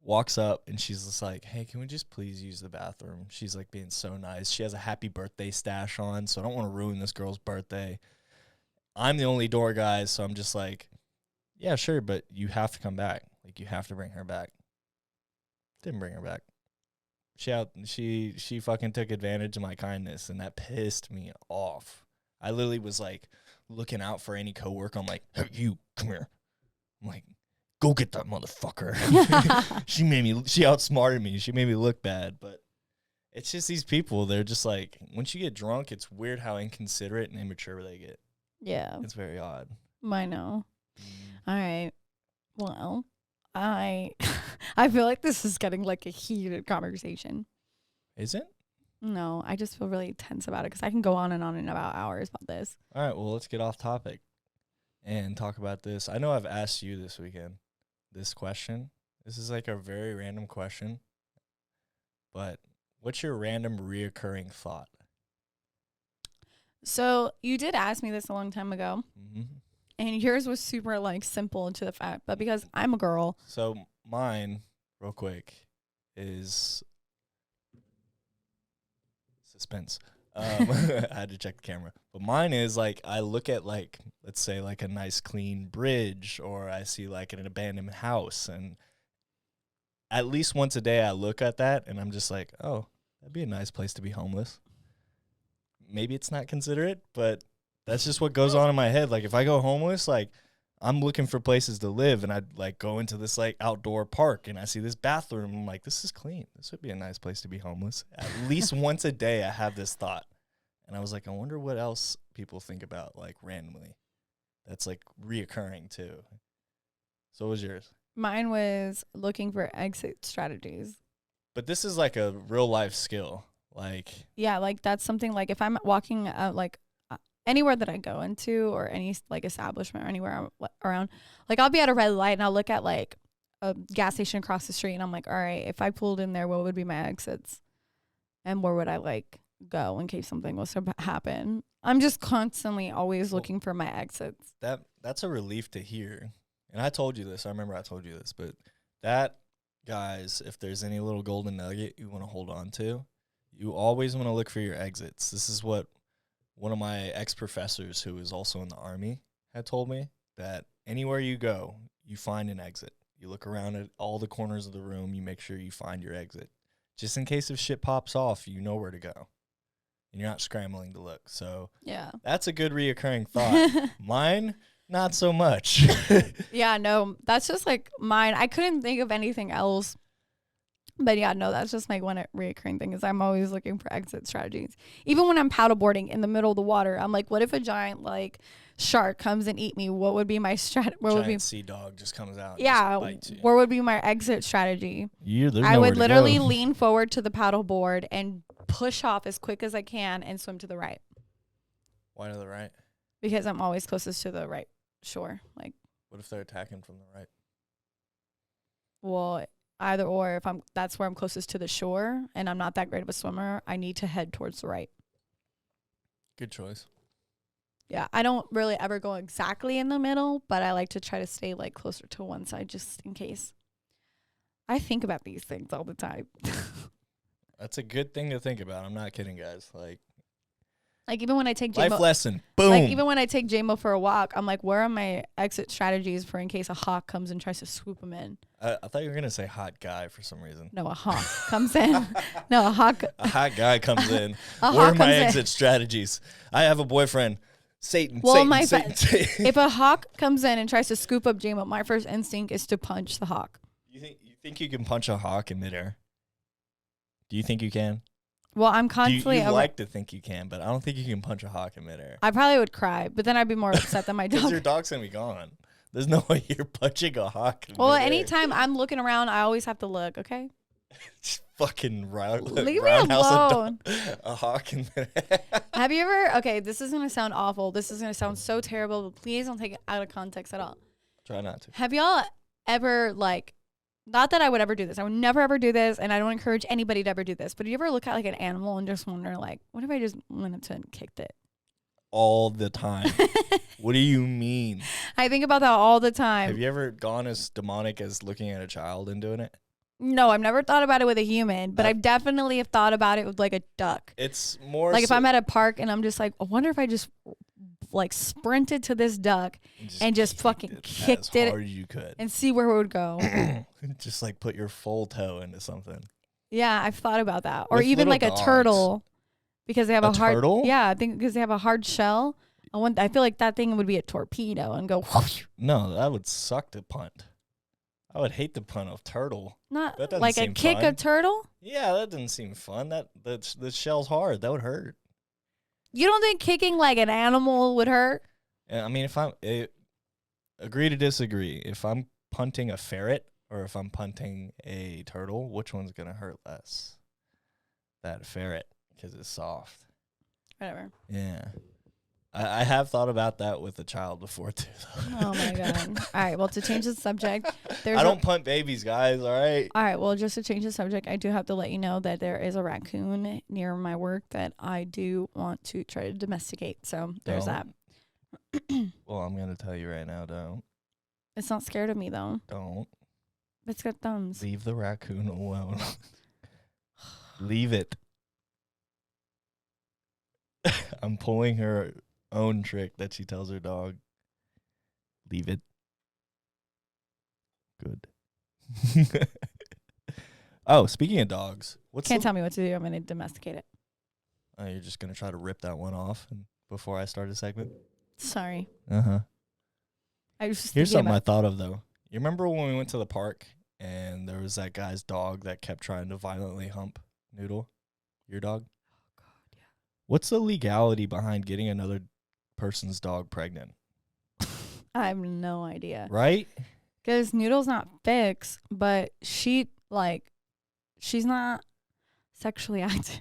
[SPEAKER 2] walks up, and she's just like, hey, can we just please use the bathroom? She's like being so nice. She has a happy birthday stash on, so I don't want to ruin this girl's birthday. I'm the only door guy, so I'm just like, yeah, sure, but you have to come back. Like, you have to bring her back. Didn't bring her back. She fucking took advantage of my kindness, and that pissed me off. I literally was like looking out for any coworker. I'm like, hey, you, come here. I'm like, go get that motherfucker. She outsmarted me. She made me look bad, but it's just these people. They're just like, once you get drunk, it's weird how inconsiderate and immature they get.
[SPEAKER 1] Yeah.
[SPEAKER 2] It's very odd.
[SPEAKER 1] I know. All right. Well, I feel like this is getting like a heated conversation.
[SPEAKER 2] Is it?
[SPEAKER 1] No, I just feel really tense about it because I can go on and about hours about this.
[SPEAKER 2] All right. Well, let's get off topic and talk about this. I know I've asked you this weekend this question. This is like a very random question, but what's your random reoccurring thought?
[SPEAKER 1] So you did ask me this a long time ago, and yours was super like simple to the fact, but because I'm a girl.
[SPEAKER 2] So mine, real quick, is suspense. I had to check the camera, but mine is like, I look at like, let's say like a nice clean bridge, or I see like an abandoned house, and at least once a day I look at that and I'm just like, oh, That'd be a nice place to be homeless. Maybe it's not considerate, but that's just what goes on in my head. Like, if I go homeless, like, I'm looking for places to live, and I'd, like, go into this, like, outdoor park, and I see this bathroom. I'm like, this is clean. This would be a nice place to be homeless. At least once a day, I have this thought. And I was like, I wonder what else people think about, like, randomly. That's, like, reoccurring, too. So what was yours?
[SPEAKER 1] Mine was looking for exit strategies.
[SPEAKER 2] But this is, like, a real-life skill. Like,
[SPEAKER 1] yeah, like, that's something, like, if I'm walking out, like, anywhere that I go into or any, like, establishment or anywhere around, like, I'll be at a red light and I'll look at, like, a gas station across the street and I'm like, all right, if I pulled in there, what would be my exits? And where would I, like, go in case something was to happen? I'm just constantly always looking for my exits.
[SPEAKER 2] That's a relief to hear. And I told you this. I remember I told you this. But that, guys, if there's any little golden nugget you want to hold on to, you always want to look for your exits. This is what one of my ex-professors who is also in the Army had told me, that anywhere you go, you find an exit. You look around at all the corners of the room. You make sure you find your exit. Just in case if shit pops off, you know where to go. And you're not scrambling to look. So
[SPEAKER 1] yeah,
[SPEAKER 2] that's a good reoccurring thought. Mine, not so much.
[SPEAKER 1] Yeah, no, that's just, like, mine. I couldn't think of anything else. But yeah, no, that's just my one reoccurring thing is I'm always looking for exit strategies. Even when I'm paddleboarding in the middle of the water, I'm like, what if a giant, like, shark comes and eat me? What would be my strategy?
[SPEAKER 2] Giant sea dog just comes out.
[SPEAKER 1] Yeah,
[SPEAKER 2] and just bites you.
[SPEAKER 1] where would be my exit strategy?
[SPEAKER 2] I
[SPEAKER 1] would literally lean forward to the paddleboard and push off as quick as I can and swim to the right.
[SPEAKER 2] Why to the right?
[SPEAKER 1] Because I'm always closest to the right shore. Like,
[SPEAKER 2] what if they're attacking from the right?
[SPEAKER 1] Well, either or. If that's where I'm closest to the shore and I'm not that great of a swimmer, I need to head towards the right.
[SPEAKER 2] Good choice.
[SPEAKER 1] Yeah, I don't really ever go exactly in the middle, but I like to try to stay, like, closer to one side just in case. I think about these things all the time.
[SPEAKER 2] That's a good thing to think about. I'm not kidding, guys. Like
[SPEAKER 1] even when I take J-Mo,
[SPEAKER 2] life lesson. Boom.
[SPEAKER 1] Like, even when I take J-Mo for a walk, I'm like, where are my exit strategies for in case a hawk comes and tries to swoop him in?
[SPEAKER 2] I thought you were going to say hot guy for some reason.
[SPEAKER 1] No, a hawk comes in. No, a hawk.
[SPEAKER 2] A hot guy comes in.
[SPEAKER 1] A
[SPEAKER 2] What are
[SPEAKER 1] hawk
[SPEAKER 2] my
[SPEAKER 1] comes in.
[SPEAKER 2] exit strategies? I have a boyfriend. Satan,
[SPEAKER 1] Well,
[SPEAKER 2] Satan.
[SPEAKER 1] If a hawk comes in and tries to scoop up J-Mo, my first instinct is to punch the hawk.
[SPEAKER 2] You think you can punch a hawk in midair? Do you think you can?
[SPEAKER 1] Well, I'm constantly.
[SPEAKER 2] You like to think you can, but I don't think you can punch a hawk in midair.
[SPEAKER 1] I probably would cry, but then I'd be more upset than my dog.
[SPEAKER 2] Because your dog's going to be gone. There's no way you're punching a hawk in
[SPEAKER 1] Well,
[SPEAKER 2] midair.
[SPEAKER 1] anytime I'm looking around, I always have to look, okay?
[SPEAKER 2] Just fucking
[SPEAKER 1] Leave me alone.
[SPEAKER 2] A hawk in midair.
[SPEAKER 1] Have you ever, okay, this is going to sound awful. This is going to sound so terrible, but please don't take it out of context at all.
[SPEAKER 2] Try not to.
[SPEAKER 1] Have y'all ever, like, not that I would ever do this. I would never ever do this, and I don't encourage anybody to ever do this. But do you ever look at, like, an animal and just wonder, like, what if I just went up to it and kicked it?
[SPEAKER 2] All the time. What do you mean?
[SPEAKER 1] I think about that all the time.
[SPEAKER 2] Have you ever gone as demonic as looking at a child and doing it?
[SPEAKER 1] No, I've never thought about it with a human, but I definitely have thought about it with, like, a duck.
[SPEAKER 2] It's more
[SPEAKER 1] like if I'm at a park and I'm just like, I wonder if I just, like, sprinted to this duck and just fucking kicked it
[SPEAKER 2] as hard as you could
[SPEAKER 1] and see where it would go.
[SPEAKER 2] Just, like, put your full toe into something.
[SPEAKER 1] Yeah, I've thought about that. Or
[SPEAKER 2] With
[SPEAKER 1] even like
[SPEAKER 2] little
[SPEAKER 1] a turtle, because they have a hard
[SPEAKER 2] turtle?
[SPEAKER 1] Yeah, I think because they have a hard shell. I feel like that thing would be a torpedo and go whoosh.
[SPEAKER 2] No, that would suck to punt. I would hate to punt a turtle.
[SPEAKER 1] Not
[SPEAKER 2] That doesn't
[SPEAKER 1] like a
[SPEAKER 2] seem
[SPEAKER 1] kick
[SPEAKER 2] fun.
[SPEAKER 1] a turtle.
[SPEAKER 2] Yeah, that doesn't seem fun. The shell's hard. That would hurt.
[SPEAKER 1] You don't think kicking like an animal would hurt?
[SPEAKER 2] Yeah, I mean, if agree to disagree. If I'm punting a ferret or if I'm punting a turtle, which one's gonna hurt less? That ferret, because it's soft.
[SPEAKER 1] Whatever.
[SPEAKER 2] Yeah. I have thought about that with a child before, too.
[SPEAKER 1] Oh, my God. All right. Well, to change the subject,
[SPEAKER 2] I don't punt babies, guys, all right?
[SPEAKER 1] All right. Well, just to change the subject, I do have to let you know that there is a raccoon near my work that I do want to try to domesticate. So there's that.
[SPEAKER 2] Well, I'm going to tell you right now, don't.
[SPEAKER 1] It's not scared of me, though.
[SPEAKER 2] Don't.
[SPEAKER 1] It's got thumbs.
[SPEAKER 2] Leave the raccoon alone. Leave it. I'm pulling her own trick that she tells her dog. Leave it. Good. Oh, speaking of dogs,
[SPEAKER 1] Can't tell me what to do. I'm going to domesticate it.
[SPEAKER 2] Oh, you're just going to try to rip that one off before I start a segment?
[SPEAKER 1] Sorry.
[SPEAKER 2] Uh-huh.
[SPEAKER 1] I was just
[SPEAKER 2] Here's
[SPEAKER 1] thinking
[SPEAKER 2] something I
[SPEAKER 1] about
[SPEAKER 2] thought of, though. You remember when we went to the park and there was that guy's dog that kept trying to violently hump Noodle? Your dog?
[SPEAKER 1] Oh, God, yeah.
[SPEAKER 2] What's the legality behind getting another person's dog pregnant?
[SPEAKER 1] I have no idea.
[SPEAKER 2] Right?
[SPEAKER 1] Because Noodle's not fixed, but she's not sexually active.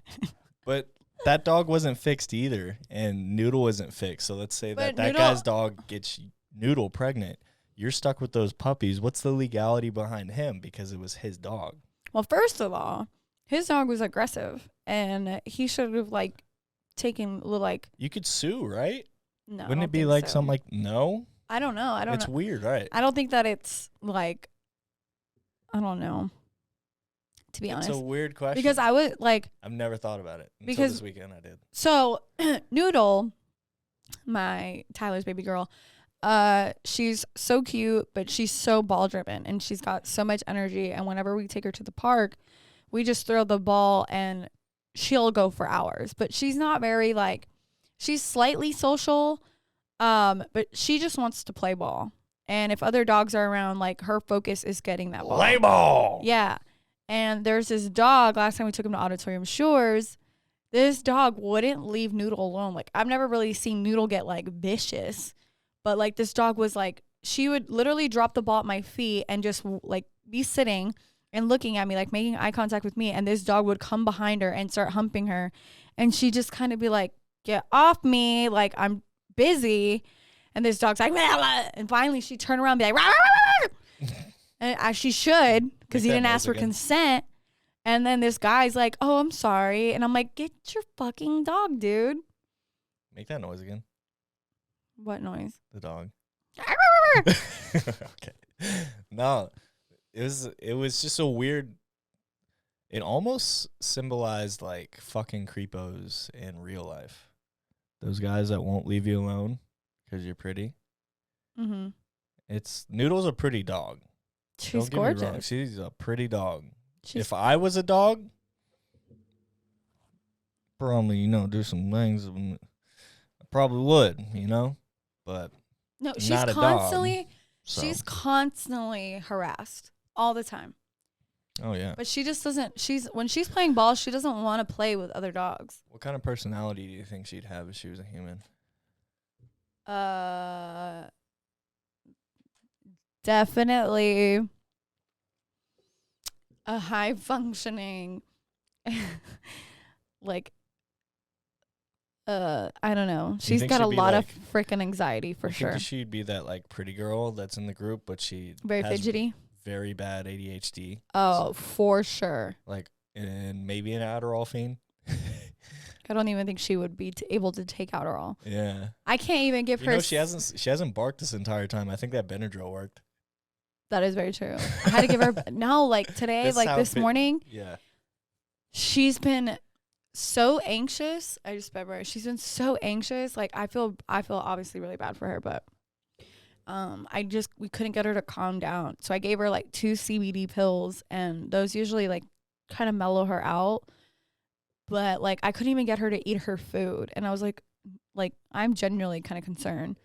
[SPEAKER 2] But that dog wasn't fixed either, and Noodle wasn't fixed. So let's say
[SPEAKER 1] But
[SPEAKER 2] that
[SPEAKER 1] Noodle-
[SPEAKER 2] guy's dog gets Noodle pregnant. You're stuck with those puppies. What's the legality behind him? Because it was his dog.
[SPEAKER 1] Well, first of all, his dog was aggressive, and he should have taken
[SPEAKER 2] You could sue, right?
[SPEAKER 1] No,
[SPEAKER 2] Wouldn't it be something like no?
[SPEAKER 1] I don't know. I don't
[SPEAKER 2] It's
[SPEAKER 1] know.
[SPEAKER 2] weird, right?
[SPEAKER 1] I don't think that it's I don't know. To be honest,
[SPEAKER 2] It's a weird question.
[SPEAKER 1] because I would
[SPEAKER 2] I've never thought about it until
[SPEAKER 1] Because-
[SPEAKER 2] this weekend. I did.
[SPEAKER 1] so Noodle, my Tyler's baby girl, she's so cute, but she's so ball driven, and she's got so much energy. And whenever we take her to the park, we just throw the ball, and she'll go for hours. But she's not very she's slightly social, but she just wants to play ball. And if other dogs are around, her focus is getting that ball.
[SPEAKER 2] Play ball.
[SPEAKER 1] Yeah. And there's this dog, last time we took him to Auditorium Shores, this dog wouldn't leave Noodle alone. I've never really seen Noodle get vicious, but this dog was she would literally drop the ball at my feet and just be sitting and looking at me, making eye contact with me. And this dog would come behind her and start humping her. And she just kind of be get off me. I'm busy. And this dog's and finally she turned around and be rah, rah, rah, rah. And as she should, because he didn't ask for consent. And then this guy's oh, I'm sorry. And I'm get your fucking dog, dude.
[SPEAKER 2] Make that noise again.
[SPEAKER 1] What noise?
[SPEAKER 2] The dog. Okay. No, it was just a weird. It almost symbolized fucking creepos in real life. Those guys that won't leave you alone because you're pretty.
[SPEAKER 1] Mm-hmm.
[SPEAKER 2] Noodle's a pretty dog.
[SPEAKER 1] She's
[SPEAKER 2] Don't get me wrong.
[SPEAKER 1] gorgeous.
[SPEAKER 2] She's a pretty dog. If I was a dog, probably, do some things. I probably would, but
[SPEAKER 1] No, she's
[SPEAKER 2] not a dog,
[SPEAKER 1] constantly
[SPEAKER 2] so.
[SPEAKER 1] she's constantly harassed all the time.
[SPEAKER 2] Oh, yeah.
[SPEAKER 1] But she just doesn't when she's playing ball, she doesn't want to play with other dogs.
[SPEAKER 2] What kind of personality do you think she'd have if she was a human?
[SPEAKER 1] Definitely a high functioning I don't know. She's
[SPEAKER 2] think
[SPEAKER 1] got a
[SPEAKER 2] she'd be
[SPEAKER 1] lot of freaking anxiety for
[SPEAKER 2] I
[SPEAKER 1] sure.
[SPEAKER 2] think she'd be that pretty girl that's in the group, but she
[SPEAKER 1] Very
[SPEAKER 2] has
[SPEAKER 1] fidgety.
[SPEAKER 2] very bad ADHD.
[SPEAKER 1] Oh, for sure.
[SPEAKER 2] And maybe an Adderall fiend.
[SPEAKER 1] I don't even think she would be able to take Adderall.
[SPEAKER 2] Yeah.
[SPEAKER 1] I can't even give her.
[SPEAKER 2] She hasn't barked this entire time. I think that Benadryl worked.
[SPEAKER 1] That is very true. I had to give her today, this morning.
[SPEAKER 2] Yeah.
[SPEAKER 1] She's been so anxious. I just remember she's been so anxious. I feel obviously really bad for her, but we couldn't get her to calm down. So I gave her 2 CBD pills, and those usually kind of mellow her out. But I couldn't even get her to eat her food, and I was I'm genuinely kind of concerned.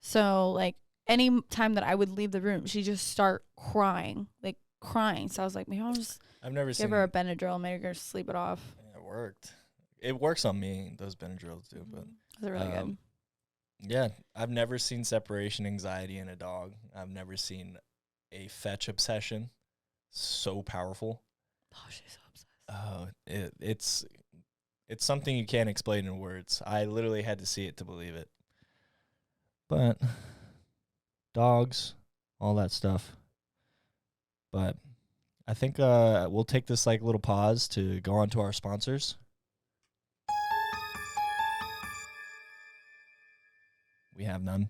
[SPEAKER 1] So any time that I would leave the room, she just start crying. So I was maybe I'll just
[SPEAKER 2] I've never
[SPEAKER 1] give her a Benadryl, make her sleep it off.
[SPEAKER 2] It worked. It works on me. Those Benadryls do, but
[SPEAKER 1] They're really good.
[SPEAKER 2] Yeah, I've never seen separation anxiety in a dog. I've never seen a fetch obsession so powerful.
[SPEAKER 1] Oh, she's so obsessed.
[SPEAKER 2] It's something you can't explain in words. I literally had to see it to believe it. But dogs, all that stuff. But I think we'll take this little pause to go on to our sponsors. We have none.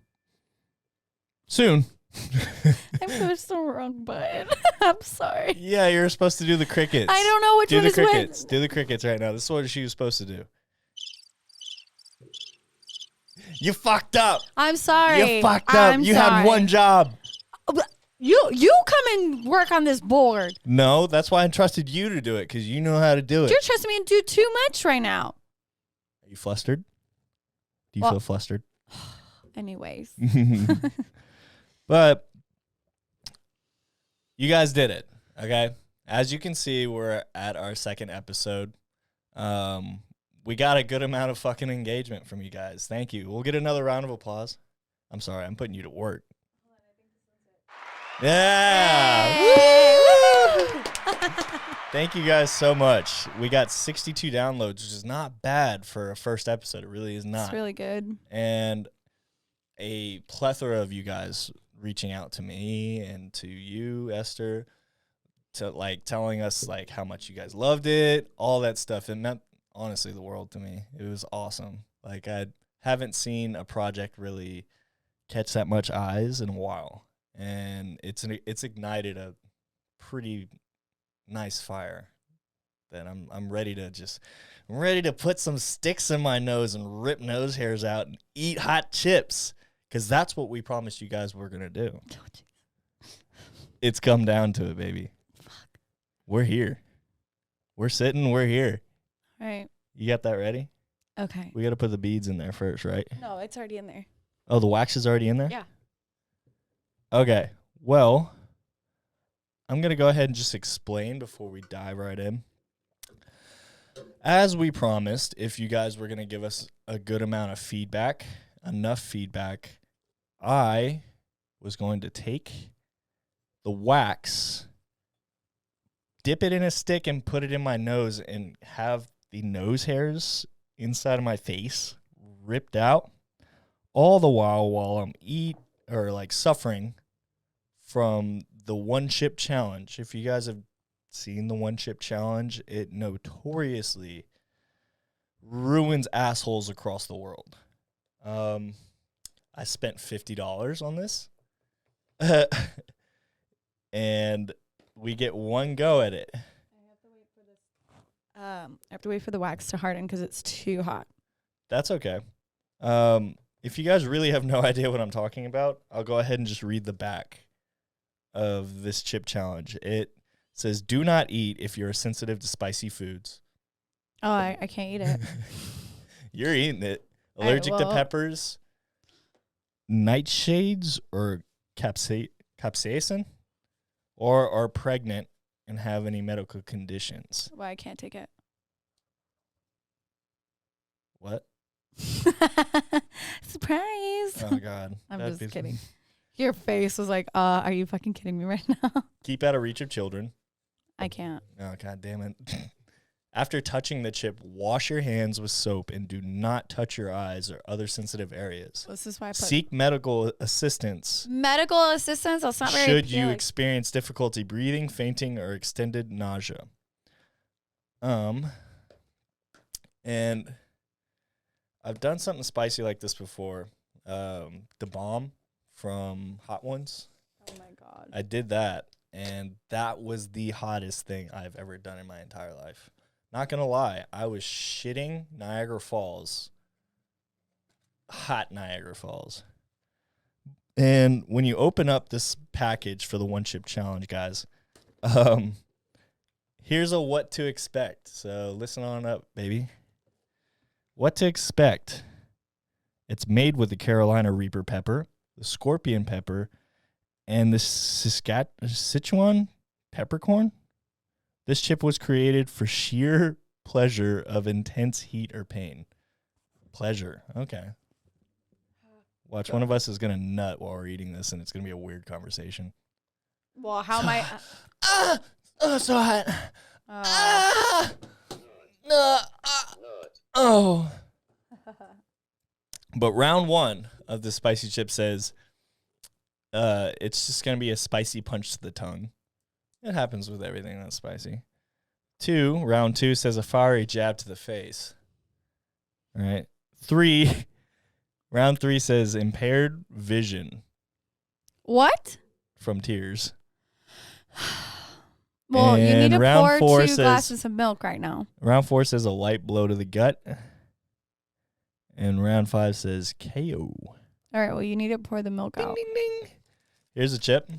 [SPEAKER 2] Soon.
[SPEAKER 1] I pushed the wrong button. I'm sorry.
[SPEAKER 2] Yeah, you're supposed to do the crickets.
[SPEAKER 1] I don't know which
[SPEAKER 2] do
[SPEAKER 1] one
[SPEAKER 2] the
[SPEAKER 1] is
[SPEAKER 2] crickets.
[SPEAKER 1] which.
[SPEAKER 2] Do the crickets right now. This is what she was supposed to do. You fucked up.
[SPEAKER 1] I'm sorry.
[SPEAKER 2] You fucked up.
[SPEAKER 1] I'm
[SPEAKER 2] you
[SPEAKER 1] sorry.
[SPEAKER 2] had one job.
[SPEAKER 1] You come and work on this board.
[SPEAKER 2] No, that's why I trusted you to do it, because you know how to do it.
[SPEAKER 1] You're trusting me to do too much right now.
[SPEAKER 2] Are you flustered? Do you feel flustered?
[SPEAKER 1] Anyways.
[SPEAKER 2] But you guys did it, okay? As you can see, we're at our second episode. We got a good amount of fucking engagement from you guys. Thank you. We'll get another round of applause. I'm sorry, I'm putting you to work. Yeah. Woo! Thank you guys so much. We got 62 downloads, which is not bad for a first episode. It really is not.
[SPEAKER 1] It's really good.
[SPEAKER 2] And a plethora of you guys reaching out to me and to you, Esther, to like telling us like how much you guys loved it, all that stuff. It meant honestly the world to me. It was awesome. Like I haven't seen a project really catch that much eyes in a while. And it's ignited a pretty nice fire that I'm ready to put some sticks in my nose and rip nose hairs out and eat hot chips, because that's what we promised you guys we're gonna do. It's come down to it, baby.
[SPEAKER 1] Fuck.
[SPEAKER 2] We're here. We're sitting. We're here.
[SPEAKER 1] All right.
[SPEAKER 2] You got that ready?
[SPEAKER 1] Okay.
[SPEAKER 2] We got to put the beads in there first, right?
[SPEAKER 1] No, it's already in there.
[SPEAKER 2] Oh, the wax is already in there?
[SPEAKER 1] Yeah.
[SPEAKER 2] Okay, well, I'm going to go ahead and just explain before we dive right in. As we promised, if you guys were going to give us a good amount of feedback, enough feedback, I was going to take the wax, dip it in a stick, and put it in my nose and have the nose hairs inside of my face ripped out, all the while I'm suffering from the one chip challenge. If you guys have seen the one chip challenge, it notoriously ruins assholes across the world. I spent $50 on this, and we get one go at it.
[SPEAKER 1] I have to wait for the wax to harden because it's too hot.
[SPEAKER 2] That's okay. If you guys really have no idea what I'm talking about, I'll go ahead and just read the back of this chip challenge. It says, do not eat if you're sensitive to spicy foods.
[SPEAKER 1] Oh, I can't eat it.
[SPEAKER 2] You're eating it. Allergic to peppers, nightshades, or capsaicin, or are pregnant and have any medical conditions.
[SPEAKER 1] Well, I can't take it.
[SPEAKER 2] What?
[SPEAKER 1] Surprise.
[SPEAKER 2] Oh, God.
[SPEAKER 1] I'm just kidding. Your face was like, are you fucking kidding me right now?
[SPEAKER 2] Keep out of reach of children.
[SPEAKER 1] I can't.
[SPEAKER 2] Oh, God damn it. After touching the chip, wash your hands with soap and do not touch your eyes or other sensitive areas.
[SPEAKER 1] This is why I put
[SPEAKER 2] Seek medical assistance.
[SPEAKER 1] Medical assistance? That's not very
[SPEAKER 2] Should you experience difficulty breathing, fainting, or extended nausea. And I've done something spicy like this before. The bomb from Hot Ones.
[SPEAKER 1] Oh, my God.
[SPEAKER 2] I did that, and that was the hottest thing I've ever done in my entire life. Not going to lie, I was shitting Niagara Falls. Hot Niagara Falls. And when you open up this package for the One Chip Challenge, guys, here's a what to expect. So listen on up, baby. What to expect. It's made with the Carolina Reaper pepper, the scorpion pepper, and the Sichuan peppercorn. This chip was created for sheer pleasure of intense heat or pain. Pleasure. Okay. Watch, one of us is going to nut while we're eating this, and it's going to be a weird conversation.
[SPEAKER 1] Well, how am I?
[SPEAKER 2] Oh, so hot. Oh. But round one of the spicy chip says, it's just going to be a spicy punch to the tongue. It happens with everything that's spicy. Round two says a fiery jab to the face. All right. Round three says impaired vision.
[SPEAKER 1] What?
[SPEAKER 2] From tears.
[SPEAKER 1] Well,
[SPEAKER 2] and
[SPEAKER 1] you need to
[SPEAKER 2] round
[SPEAKER 1] pour 2
[SPEAKER 2] says,
[SPEAKER 1] glasses of milk right now.
[SPEAKER 2] Round 4 says a light blow to the gut. And round 5 says KO.
[SPEAKER 1] All right, well, you need to pour the milk out.
[SPEAKER 2] Ding, ding, ding. Here's a chip.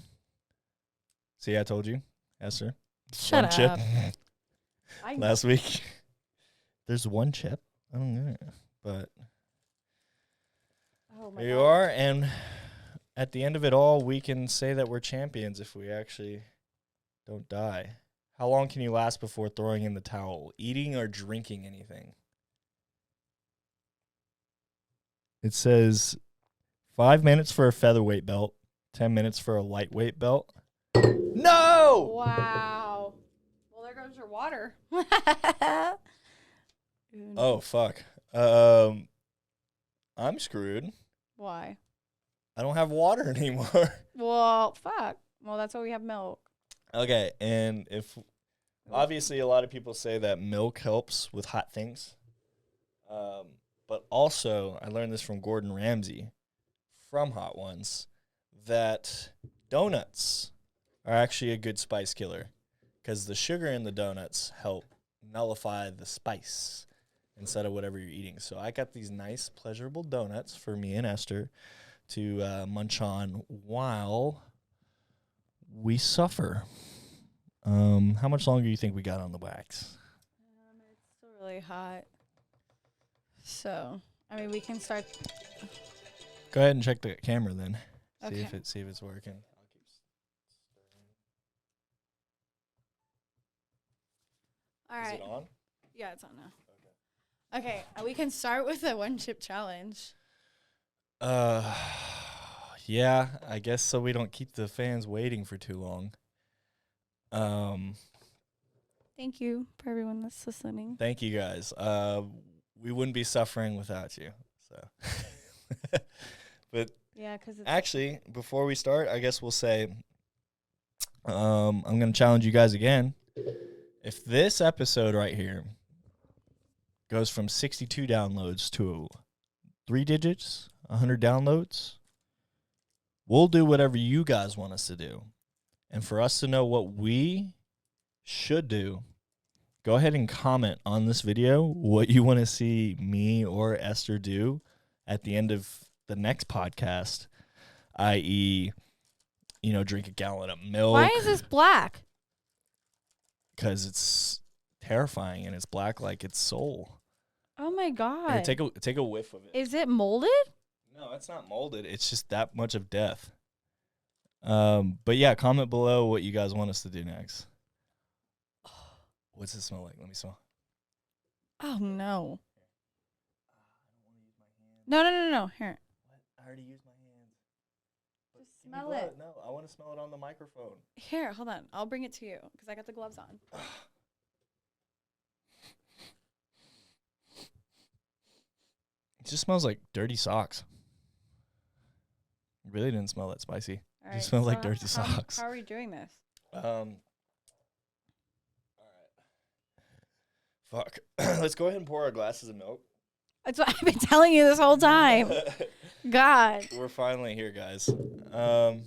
[SPEAKER 2] See, I told you, Esther.
[SPEAKER 1] Shut
[SPEAKER 2] One chip.
[SPEAKER 1] up.
[SPEAKER 2] Last week. There's one chip. I don't get it. But
[SPEAKER 1] Oh my
[SPEAKER 2] here you
[SPEAKER 1] God.
[SPEAKER 2] are. And at the end of it all, we can say that we're champions if we actually don't die. How long can you last before throwing in the towel? Eating or drinking anything? It says 5 minutes for a featherweight belt, 10 minutes for a lightweight belt. No!
[SPEAKER 1] Wow. Well, there goes your water.
[SPEAKER 2] Oh, fuck. I'm screwed.
[SPEAKER 1] Why?
[SPEAKER 2] I don't have water anymore.
[SPEAKER 1] Well, fuck. Well, that's why we have milk.
[SPEAKER 2] Okay, and if obviously a lot of people say that milk helps with hot things. But also, I learned this from Gordon Ramsay from Hot Ones, that donuts are actually a good spice killer because the sugar in the donuts help nullify the spice instead of whatever you're eating. So I got these nice, pleasurable donuts for me and Esther to munch on while we suffer. How much longer do you think we got on the wax?
[SPEAKER 1] It's still really hot. So, I mean, we can start.
[SPEAKER 2] Go ahead and check the camera then.
[SPEAKER 1] Okay.
[SPEAKER 2] See if it's working. I'll keep
[SPEAKER 1] All right.
[SPEAKER 2] Is it on?
[SPEAKER 1] Yeah, it's on now. Okay, we can start with the one chip challenge.
[SPEAKER 2] Yeah, I guess so we don't keep the fans waiting for too long.
[SPEAKER 1] Thank you for everyone that's listening.
[SPEAKER 2] Thank you guys. We wouldn't be suffering without you. So, but
[SPEAKER 1] Yeah, because
[SPEAKER 2] actually, before we start, I guess we'll say, I'm gonna challenge you guys again. If this episode right here goes from 62 downloads to 3 digits, 100 downloads, we'll do whatever you guys want us to do. And for us to know what we should do, go ahead and comment on this video what you want to see me or Esther do at the end of the next podcast, i.e., drink a gallon of milk.
[SPEAKER 1] Why is this black?
[SPEAKER 2] Because it's terrifying and it's black like its soul.
[SPEAKER 1] Oh my God.
[SPEAKER 2] Here, take a whiff of it.
[SPEAKER 1] Is it molded?
[SPEAKER 2] No, it's not molded. It's just that much of death. But yeah, comment below what you guys want us to do next. What's it smell like? Let me smell.
[SPEAKER 1] Oh no. No. Here.
[SPEAKER 2] What? I already used my hands. But
[SPEAKER 1] Just
[SPEAKER 2] give me
[SPEAKER 1] smell
[SPEAKER 2] blood.
[SPEAKER 1] it.
[SPEAKER 2] No, I want to smell it on the microphone.
[SPEAKER 1] Here, hold on. I'll bring it to you because I got the gloves on.
[SPEAKER 2] It just smells like dirty socks. It really didn't smell that spicy.
[SPEAKER 1] All
[SPEAKER 2] It just smells like dirty
[SPEAKER 1] how,
[SPEAKER 2] socks.
[SPEAKER 1] How are we doing this?
[SPEAKER 2] All right. Fuck. Let's go ahead and pour our glasses of milk.
[SPEAKER 1] That's what I've been telling you this whole time. God.
[SPEAKER 2] We're finally here, guys. I'm going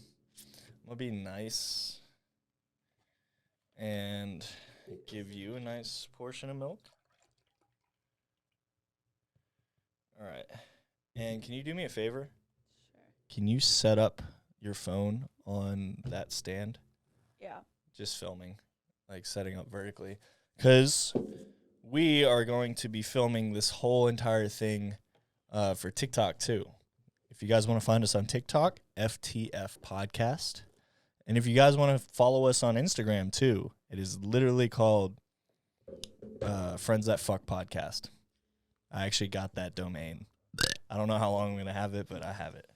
[SPEAKER 2] to be nice and give you a nice portion of milk. All right. And can you do me a favor?
[SPEAKER 1] Sure.
[SPEAKER 2] Can you set up your phone on that stand?
[SPEAKER 1] Yeah.
[SPEAKER 2] Just filming, like setting up vertically. Because we are going to be filming this whole entire thing for TikTok too. If you guys want to find us on TikTok, FTF Podcast. And if you guys want to follow us on Instagram too, it is literally called Friends That Fuck Podcast. I actually got that domain. I don't know how long I'm going to have it, but I have it.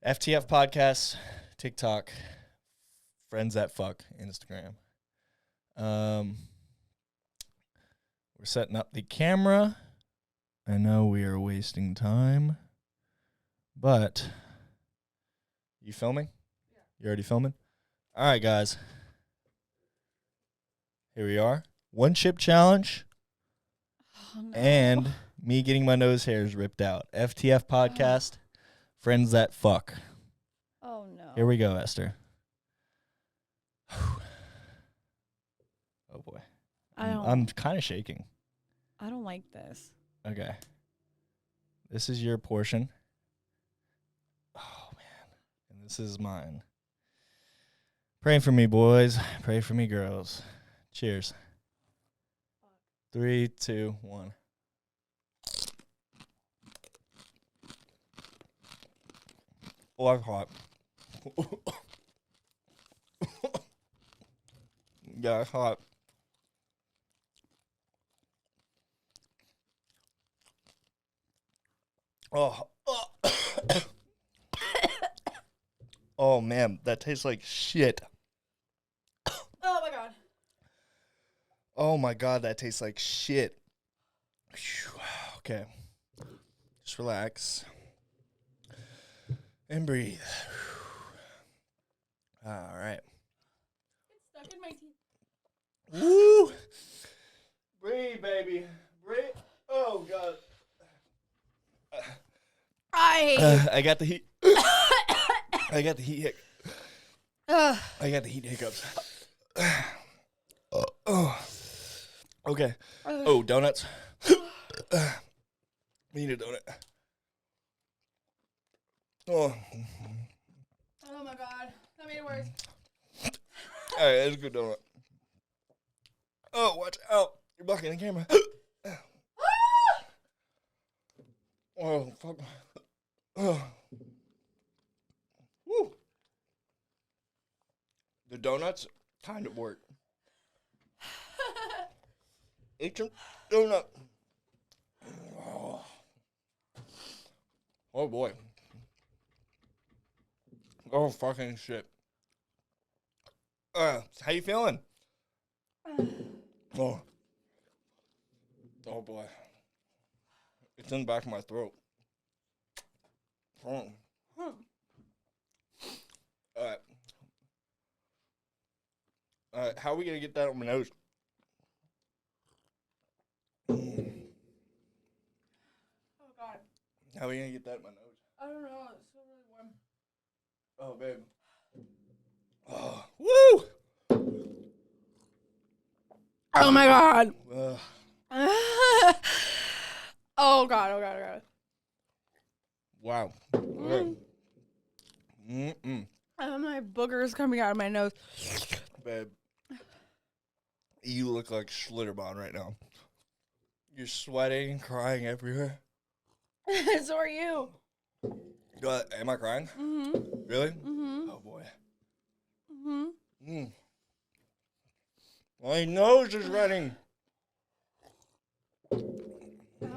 [SPEAKER 2] FTF Podcast, TikTok, Friends That Fuck, Instagram. We're setting up the camera. I know we are wasting time, but you filming? Yeah. You already filming? All right, guys. Here we are. One chip challenge.
[SPEAKER 1] Oh, no.
[SPEAKER 2] And me getting my nose hairs ripped out. FTF Podcast, Friends That Fuck.
[SPEAKER 1] Oh no.
[SPEAKER 2] Here we go, Esther. Oh boy. I'm kind of shaking.
[SPEAKER 1] I don't like this.
[SPEAKER 2] Okay. This is your portion. Oh man. And this is mine. Pray for me, boys. Pray for me, girls. Cheers. 3, 2, 1. Oh, I'm hot. Yeah, it's hot. Oh, oh man, that tastes like shit.
[SPEAKER 1] Oh my god.
[SPEAKER 2] Oh my god, that tastes like shit. Phew. Okay, just relax and breathe. All right.
[SPEAKER 1] It's stuck in my teeth.
[SPEAKER 2] Woo! Breathe, baby. Breathe. Oh god. I got the heat. I got the heat. I got the heat hiccups. Okay. Oh, donuts. We need a donut. Oh.
[SPEAKER 1] Oh my god. That made it worse.
[SPEAKER 2] All right, that's a good donut. Oh, watch out. You're blocking the camera. Oh, fuck. Oh. Woo. The donuts kind of work. Eat some donut. Oh boy. Oh fucking shit. How you feeling? Oh. Oh boy. It's in the back of my throat. Oh. Alright. Alright, how are we gonna get that on my nose?
[SPEAKER 1] Oh god.
[SPEAKER 2] How are we gonna get that in my nose?
[SPEAKER 1] I don't know. It's still really warm.
[SPEAKER 2] Oh, babe. Oh, woo!
[SPEAKER 1] Oh my god.
[SPEAKER 2] Uh,
[SPEAKER 1] Oh god. Oh god. Oh god.
[SPEAKER 2] wow. Okay.
[SPEAKER 1] My boogers coming out of my nose.
[SPEAKER 2] Babe, you look like Schlitterbahn right now. You're sweating, crying everywhere.
[SPEAKER 1] So are you.
[SPEAKER 2] Am I crying?
[SPEAKER 1] Mm-hmm.
[SPEAKER 2] Really?
[SPEAKER 1] Mm-hmm.
[SPEAKER 2] Oh boy.
[SPEAKER 1] Mm-hmm.
[SPEAKER 2] My nose is running.
[SPEAKER 1] How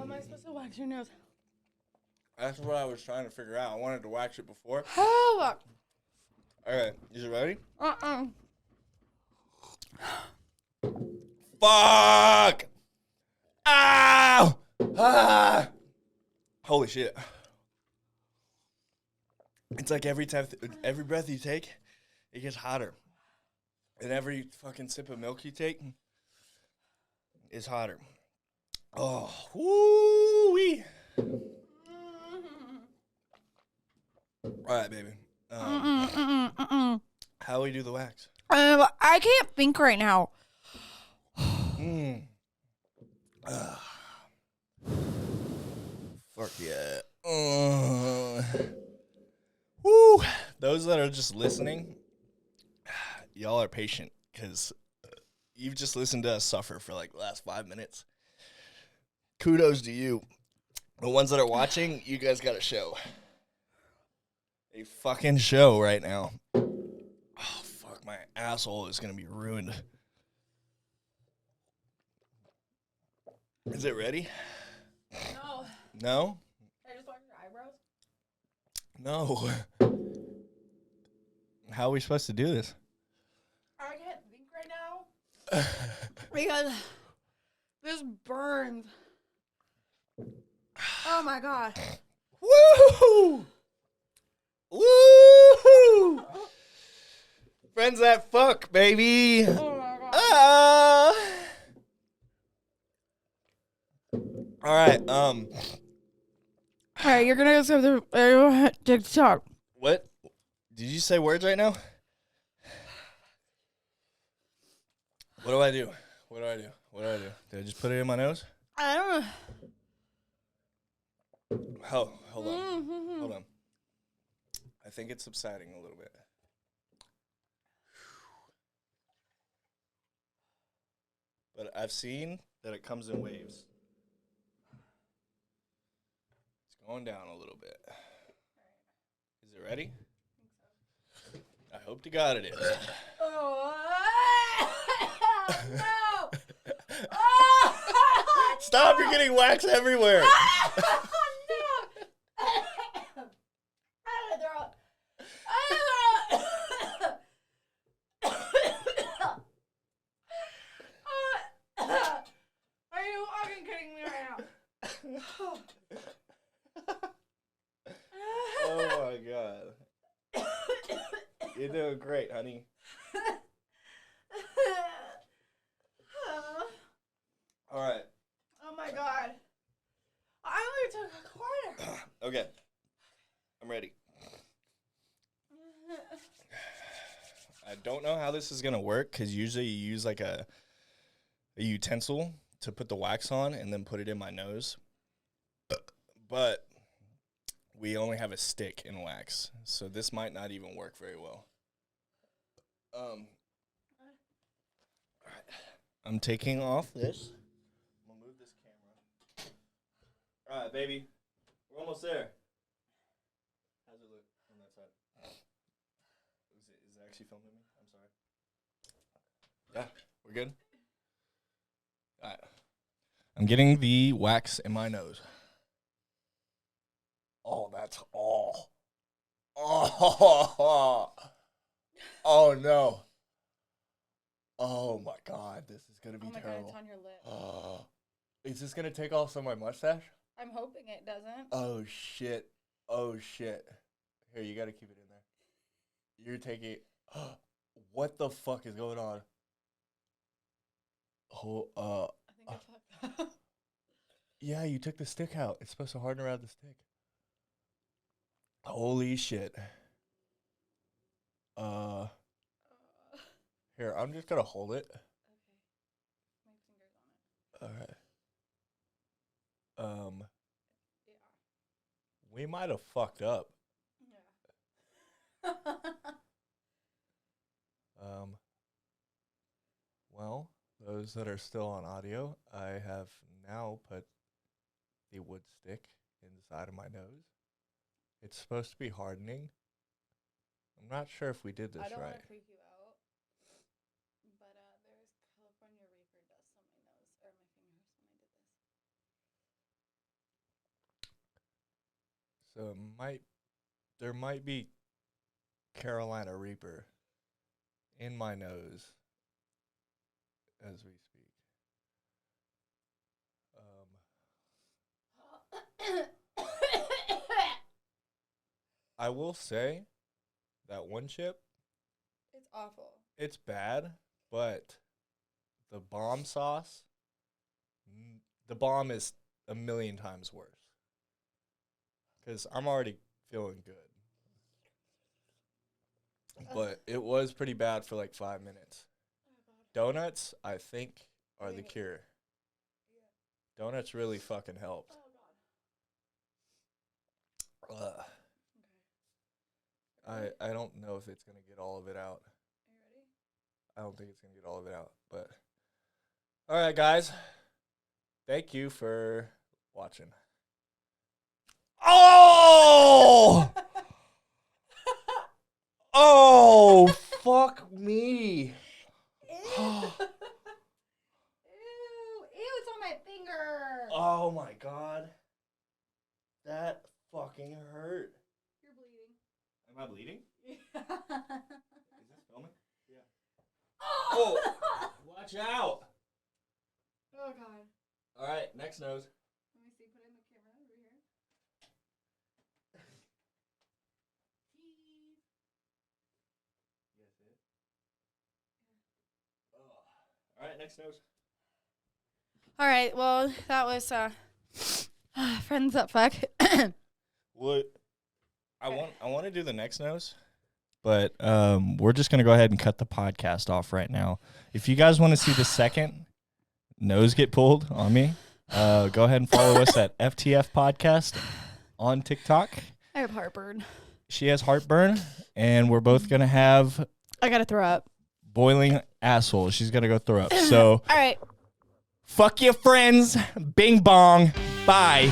[SPEAKER 1] am I supposed to wax your nose?
[SPEAKER 2] That's what I was trying to figure out. I wanted to wax it before.
[SPEAKER 1] Oh.
[SPEAKER 2] Okay, is it ready?
[SPEAKER 1] Uh-uh.
[SPEAKER 2] Fuck! Ow! Ah! Holy shit. It's like every breath you take, it gets hotter. And every fucking sip of milk you take is hotter. Oh, woo-wee. All right, baby. How we do the wax?
[SPEAKER 1] I can't think right now.
[SPEAKER 2] Fuck yeah. Woo. Those that are just listening, y'all are patient because you've just listened to us suffer for like the last 5 minutes. Kudos to you. The ones that are watching, you guys got a show. A fucking show right now. Oh, fuck. My asshole is going to be ruined. Is it ready?
[SPEAKER 1] No.
[SPEAKER 2] No?
[SPEAKER 1] Can I just wax your eyebrows?
[SPEAKER 2] No. How are we supposed to do this?
[SPEAKER 1] I can't think right now. Because this burns. Oh my god.
[SPEAKER 2] Woo! Woo! Friends that fuck, baby.
[SPEAKER 1] Oh my god.
[SPEAKER 2] All right.
[SPEAKER 1] Alright, you're gonna go to the TikTok.
[SPEAKER 2] What? Did you say words right now? What do I do? What do I do? What do I do? Did I just put it in my nose?
[SPEAKER 1] I don't know.
[SPEAKER 2] Oh, hold on. Hold on. I think it's subsiding a little bit. But I've seen that it comes in waves. It's going down a little bit. Is it ready? I hope to God it is.
[SPEAKER 1] Oh, no! Oh,
[SPEAKER 2] Stop, you're getting wax everywhere.
[SPEAKER 1] Oh, are you fucking kidding me right now?
[SPEAKER 2] Oh my God. You're doing great, honey. All right.
[SPEAKER 1] Oh my God. I only took a quarter.
[SPEAKER 2] Okay. I'm ready. I don't know how this is going to work because usually you use like a utensil to put the wax on and then put it in my nose. But we only have a stick in wax, so this might not even work very well. All right. I'm taking off this. I'm going to move this camera. All right, baby. We're almost there. How's it look on that side? Is it actually filming me? I'm sorry. Yeah, we're good? All right. I'm getting the wax in my nose. Oh, that's all. Oh, oh no. Oh my God, this is gonna be terrible.
[SPEAKER 1] God, it's on your lip.
[SPEAKER 2] Is this gonna take off some of my mustache?
[SPEAKER 1] I'm hoping it doesn't.
[SPEAKER 2] Oh shit. Oh shit. Here, you gotta keep it in there. You're taking. What the fuck is going on? Oh,
[SPEAKER 1] I think I fucked up.
[SPEAKER 2] yeah, you took the stick out. It's supposed to harden around the stick. Holy shit. Here, I'm just gonna hold it.
[SPEAKER 1] Okay. My fingers on it.
[SPEAKER 2] Alright.
[SPEAKER 1] Yeah.
[SPEAKER 2] We might have fucked up.
[SPEAKER 1] Yeah.
[SPEAKER 2] Well, those that are still on audio, I have now put the wood stick inside of my nose. It's supposed to be hardening. I'm not sure if we did this
[SPEAKER 1] I don't
[SPEAKER 2] right.
[SPEAKER 1] want to freak you out, but there's California reefer dust on my nose or my fingers when I did this.
[SPEAKER 2] So there might be Carolina Reaper in my nose as we speak. I will say that one chip,
[SPEAKER 1] It's awful.
[SPEAKER 2] it's bad, but the bomb sauce, the bomb is a million times worse. Because I'm already feeling good. But it was pretty bad for like 5 minutes.
[SPEAKER 1] Oh God.
[SPEAKER 2] Donuts, I think, are the cure.
[SPEAKER 1] Yeah.
[SPEAKER 2] Donuts really fucking helped.
[SPEAKER 1] Oh God. Okay.
[SPEAKER 2] I don't know if it's going to get all of it out.
[SPEAKER 1] Are you ready?
[SPEAKER 2] I don't think it's going to get all of it out. But, all right, guys. Thank you for watching. Oh! Oh, fuck me.
[SPEAKER 1] Ew. Ew, it's on my finger.
[SPEAKER 2] Oh, my God. That fucking hurt.
[SPEAKER 1] You're bleeding.
[SPEAKER 2] Am I bleeding?
[SPEAKER 1] Yeah.
[SPEAKER 2] Is this filming? Yeah. Oh! Watch out!
[SPEAKER 1] Oh God.
[SPEAKER 2] All right, next nose.
[SPEAKER 1] Let me see. Put in the camera over here.
[SPEAKER 2] Yes, it. All right, next nose.
[SPEAKER 1] All right. Well, that was friends that fuck.
[SPEAKER 2] What? I want to do the next nose, but we're just gonna go ahead and cut the podcast off right now. If you guys want to see the second nose get pulled on me, go ahead and follow us at FTF Podcast on TikTok.
[SPEAKER 1] I have heartburn.
[SPEAKER 2] She has heartburn, and we're both gonna have
[SPEAKER 1] I gotta throw up.
[SPEAKER 2] boiling asshole. She's gonna go throw up. So
[SPEAKER 1] All right.
[SPEAKER 2] Fuck your friends. Bing bong. Bye.